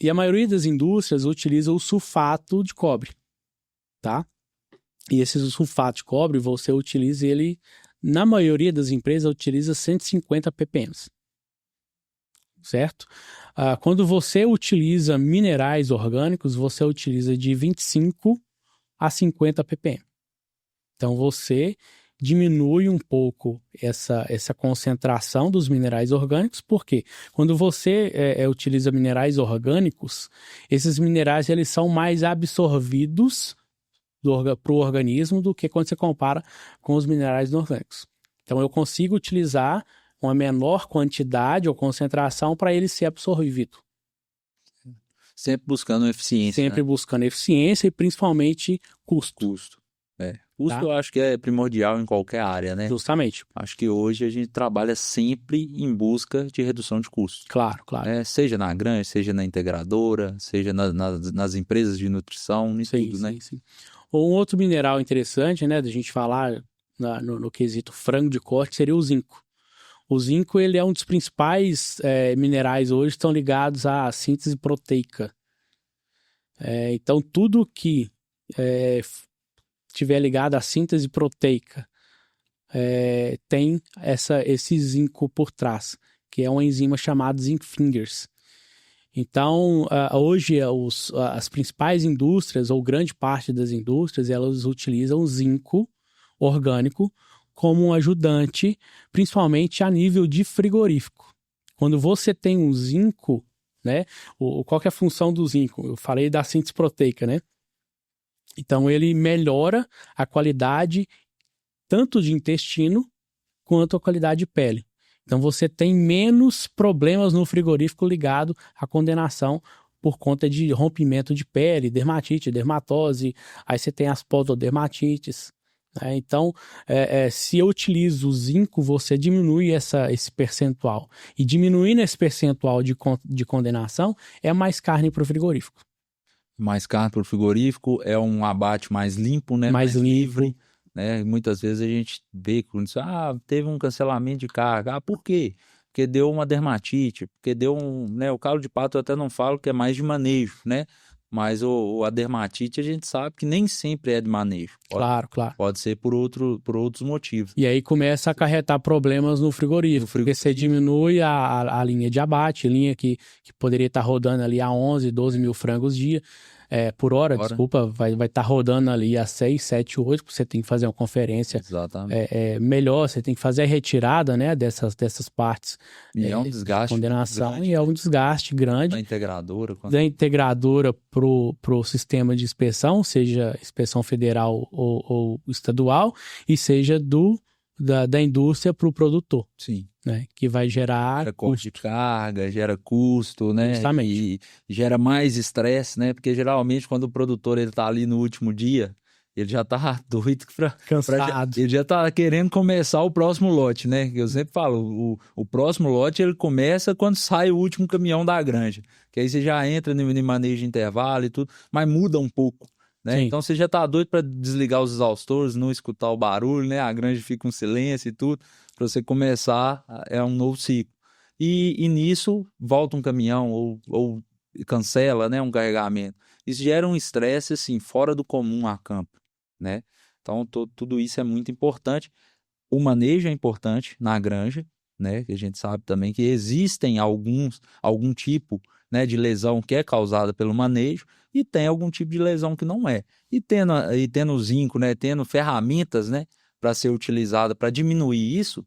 E a maioria das indústrias utiliza o sulfato de cobre. Tá? E esse sulfato de cobre, você utiliza ele, na maioria das empresas, utiliza 150 ppm. Certo? Quando você utiliza minerais orgânicos, você utiliza de 25 a 50 ppm. Então, você diminui um pouco essa concentração dos minerais orgânicos, porque quando você utiliza minerais orgânicos, esses minerais eles são mais absorvidos para o organismo do que quando você compara com os minerais inorgânicos. Então, eu consigo utilizar uma menor quantidade ou concentração para ele ser absorvido. Sempre buscando eficiência. Sempre buscando eficiência e principalmente custo. Custo eu acho que é primordial em qualquer área, né? Justamente. Acho que hoje a gente trabalha sempre em busca de redução de custos. Claro. Seja na granja, seja na integradora, seja nas empresas de nutrição, em tudo, né? Sim. Ou um outro mineral interessante, né, da gente falar no quesito frango de corte, seria o zinco. O zinco, ele é um dos principais minerais hoje, estão ligados à síntese proteica. Então, tudo que estiver ligado à síntese proteica tem esse zinco por trás, que é uma enzima chamada zinc fingers. Então, hoje, as principais indústrias, ou grande parte das indústrias, elas utilizam o zinco orgânico como um ajudante, principalmente a nível de frigorífico. Quando você tem um zinco, né? Qual que é a função do zinco? Eu falei da síntese proteica, né? Então, ele melhora a qualidade tanto de intestino quanto a qualidade de pele. Então, você tem menos problemas no frigorífico ligado à condenação por conta de rompimento de pele, dermatite, dermatose, aí você tem as pododermatites. Então, se eu utilizo o zinco, você diminui esse percentual. E diminuindo esse percentual de condenação, é mais carne para o frigorífico. Mais carne para o frigorífico, é um abate mais limpo, né? Mais livre. Né? Muitas vezes a gente vê que teve um cancelamento de carga. Por quê? Porque deu uma dermatite, porque deu né? O calo de pato eu até não falo que é mais de manejo, né? Mas a dermatite a gente sabe que nem sempre é de manejo. Claro. Pode ser por outros motivos. E aí começa a acarretar problemas no frigorífico, porque você diminui a linha de abate, linha que poderia estar rodando ali a 11, 12 mil frangos por hora, desculpa, vai estar rodando ali a 6, 7, 8, porque você tem que fazer uma conferência melhor, você tem que fazer a retirada, né, dessas partes. E é um desgaste. Condenação, grande. E é um desgaste grande. Da integradora pro sistema de inspeção, seja inspeção federal ou estadual, e seja da indústria para o produtor. Sim. Né, que vai gerar custo de carga, gera custo, né? Justamente. E gera mais estresse, né? Porque geralmente quando o produtor ele tá ali no último dia, ele já tá doido cansado. Ele já tá querendo começar o próximo lote, né? Eu sempre falo, o próximo lote ele começa quando sai o último caminhão da granja, que aí você já entra no manejo de intervalo e tudo, mas muda um pouco. Né? Então você já tá doido para desligar os exaustores, não escutar o barulho, né? A granja fica um silêncio e tudo, para você começar um novo ciclo. E nisso volta um caminhão ou cancela, né, um carregamento. Isso gera um estresse assim fora do comum a campo, né? Então tudo isso é muito importante. O manejo é importante na granja, né? Que a gente sabe também que existem algum tipo, né, de lesão que é causada pelo manejo e tem algum tipo de lesão que não é. E tendo zinco, né, tendo ferramentas, né, para ser utilizada para diminuir isso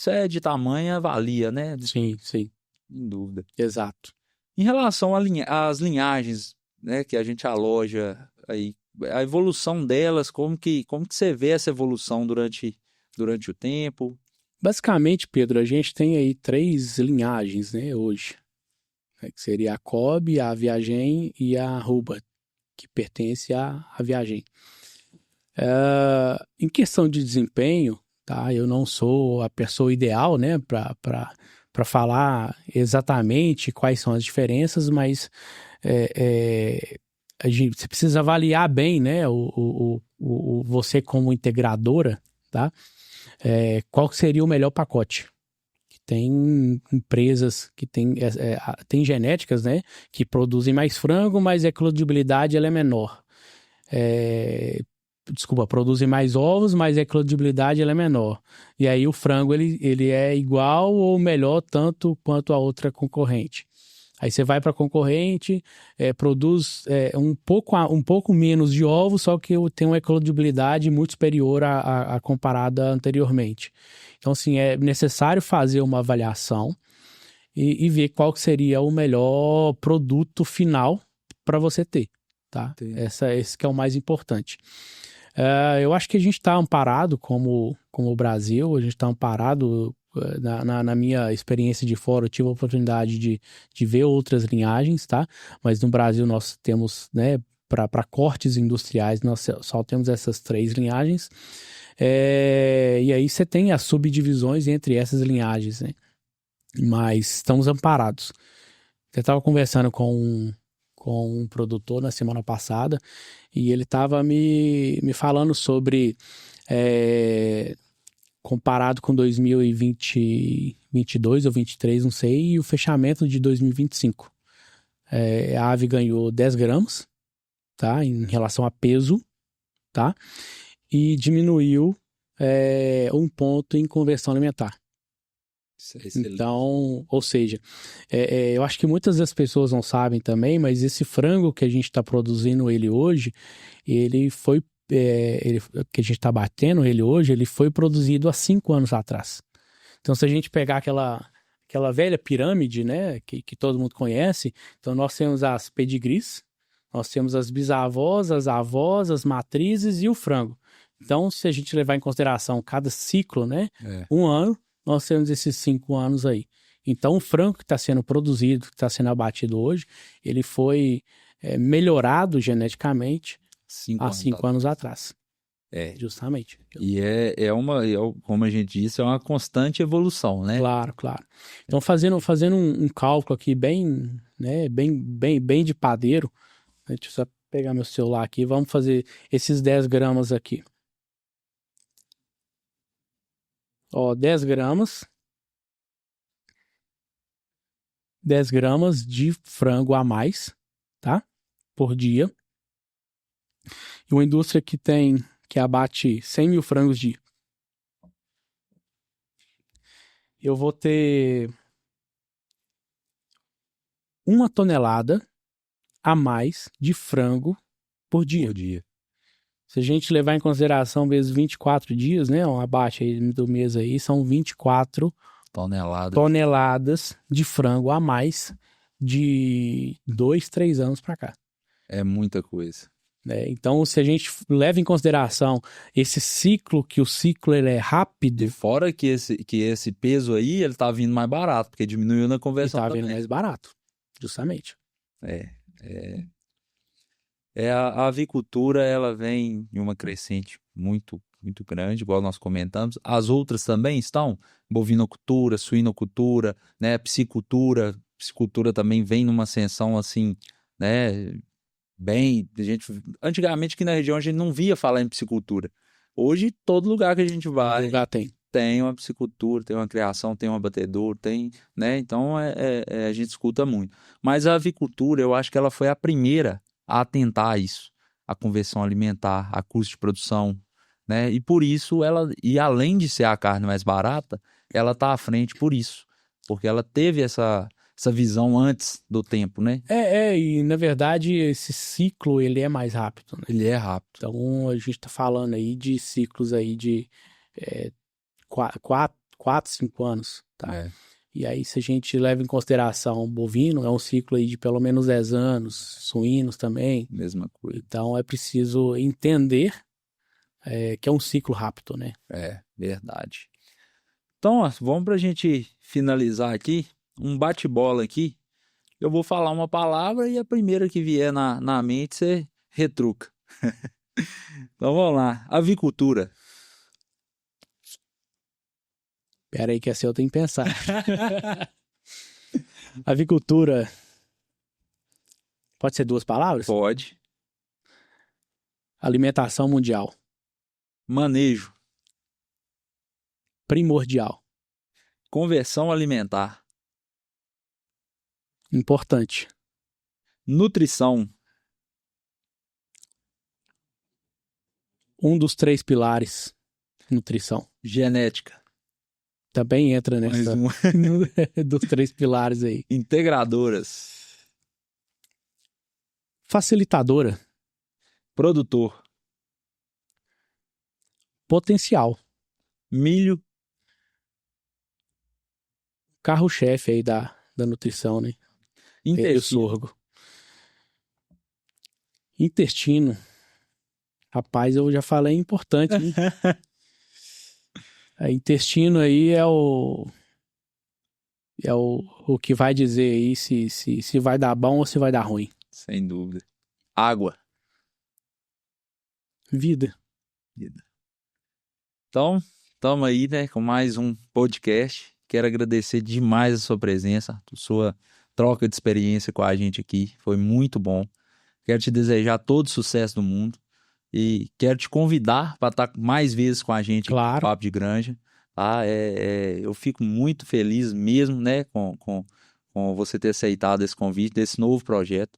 é de tamanha valia, né? Sim. Sem dúvida. Exato. Em relação às linhagens, né, que a gente aloja aí, a evolução delas, como que você vê essa evolução durante o tempo? Basicamente, Pedro, a gente tem aí 3 linhagens, né, hoje. Que seria a Kobe, a Aviagem e a Ruba, que pertence à Aviagem. Em questão de desempenho, tá? Eu não sou a pessoa ideal, né, para falar exatamente quais são as diferenças, mas você precisa avaliar bem, né, você como integradora, tá? Qual seria o melhor pacote? Tem empresas que tem genéticas, né, que produzem mais frango, mas a eclodibilidade ela é menor. Produzem mais ovos, mas a eclodibilidade ela é menor. E aí o frango ele é igual ou melhor tanto quanto a outra concorrente. Aí você vai para a concorrente, produz um pouco menos de ovos, só que tem uma eclodibilidade muito superior à comparada anteriormente. Então, assim, é necessário fazer uma avaliação e ver qual que seria o melhor produto final para você ter, tá? Esse que é o mais importante. Eu acho que a gente está amparado como o Brasil, a gente está amparado. Na minha experiência de fora, eu tive a oportunidade de ver outras linhagens, tá? Mas no Brasil nós temos, né, para cortes industriais, nós só temos essas 3 linhagens. E aí você tem as subdivisões entre essas linhagens, né? Mas estamos amparados. Eu estava conversando com um produtor na semana passada e ele estava me falando sobre comparado com 2022 ou 23, não sei, e o fechamento de 2025. A ave ganhou 10 gramas, tá? Em relação a peso, tá? E diminuiu 1 ponto em conversão alimentar. Isso é excelente. Então, ou seja, eu acho que muitas das pessoas não sabem também, mas esse frango que a gente está produzindo ele hoje, ele foi, que a gente está batendo ele hoje, ele foi produzido há 5 anos atrás. Então, se a gente pegar aquela velha pirâmide, né, que todo mundo conhece, então nós temos as pedigrees, nós temos as bisavós, as avós, as matrizes e o frango. Então, se a gente levar em consideração cada ciclo, né, 1 ano, nós temos esses 5 anos aí. Então, o frango que está sendo produzido, que está sendo abatido hoje, ele foi melhorado geneticamente há 5 anos atrás. Justamente. E como a gente disse, é uma constante evolução, né? Claro, claro. Então, fazendo um cálculo aqui bem, né, bem de padeiro, deixa eu só pegar meu celular aqui, vamos fazer esses 10 gramas aqui. 10 gramas. 10 gramas de frango a mais, tá? Por dia. E uma indústria que abate 100 mil frangos dia. Eu vou ter 1 tonelada a mais de frango por dia. Se a gente levar em consideração vezes 24 dias, né? Um abate aí do mês aí, são 24 toneladas de frango a mais de 2, 3 anos para cá. É muita coisa. Então, se a gente leva em consideração esse ciclo, que o ciclo ele é rápido... E fora que esse peso aí, ele tá vindo mais barato, porque diminuiu na conversão também. Tá vindo mais barato, justamente. A avicultura, ela vem em uma crescente muito, muito grande, igual nós comentamos. As outras também estão, bovinocultura, suinocultura, né, piscicultura. Piscicultura também vem numa ascensão assim, né, antigamente aqui na região a gente não via falar em piscicultura. Hoje, todo lugar que a gente vai, tem uma piscicultura, tem uma criação, tem um abatedor, né, então a gente escuta muito. Mas a avicultura, eu acho que ela foi a primeira a atentar a isso, a conversão alimentar, a custo de produção, né? E por isso e além de ser a carne mais barata, ela está à frente por isso, porque ela teve essa visão antes do tempo, né? E na verdade esse ciclo ele é mais rápido, né? Ele é rápido. Então a gente está falando aí de ciclos aí de 4, 5 anos, tá? E aí, se a gente leva em consideração o bovino, é um ciclo aí de pelo menos 10 anos, suínos também. Mesma coisa. Então, é preciso entender que é um ciclo rápido, né? Verdade. Então, vamos para a gente finalizar aqui, um bate-bola aqui. Eu vou falar uma palavra e a primeira que vier na mente, você retruca. Então, vamos lá. Avicultura. Pera aí que essa eu tenho que pensar. Avicultura. Pode ser 2 palavras? Pode. Alimentação mundial. Manejo. Primordial. Conversão alimentar. Importante. Nutrição. Um dos 3 pilares. Nutrição. Genética. Também entra nessa dos 3 pilares aí. Integradoras. Facilitadora. Produtor. Potencial. Milho. Carro-chefe aí da nutrição, né? Intestino. O sorgo. Intestino. Rapaz, eu já falei importante, né? Intestino aí é o que vai dizer aí se vai dar bom ou se vai dar ruim. Sem dúvida. Água. Vida. Então, estamos aí, né, com mais um podcast. Quero agradecer demais a sua presença, a sua troca de experiência com a gente aqui. Foi muito bom. Quero te desejar todo o sucesso do mundo. E quero te convidar para estar mais vezes com a gente aqui no Papo de Granja. tá? Eu fico muito feliz mesmo, né, com você ter aceitado esse convite desse novo projeto.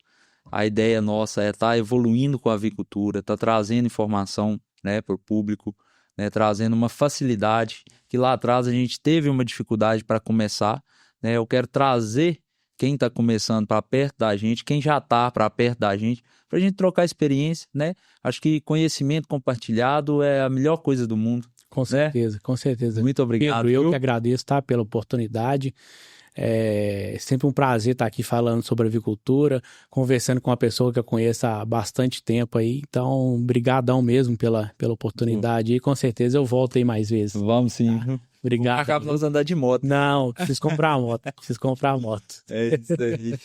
A ideia nossa é estar evoluindo com a avicultura, estar trazendo informação, né, para o público, né, trazendo uma facilidade que lá atrás a gente teve uma dificuldade para começar, né? Eu quero trazer quem está começando para perto da gente, quem já está para perto da gente, para a gente trocar experiência, né? Acho que conhecimento compartilhado é a melhor coisa do mundo. Com certeza, com certeza. Muito obrigado. Pedro, eu que agradeço, tá, pela oportunidade. É sempre um prazer estar aqui falando sobre avicultura, conversando com uma pessoa que eu conheço há bastante tempo aí. Então, brigadão mesmo pela oportunidade e com certeza eu volto aí mais vezes. Vamos sim. Tá? Obrigado. Acabamos andar de moto. Não, preciso comprar a moto. É isso aí.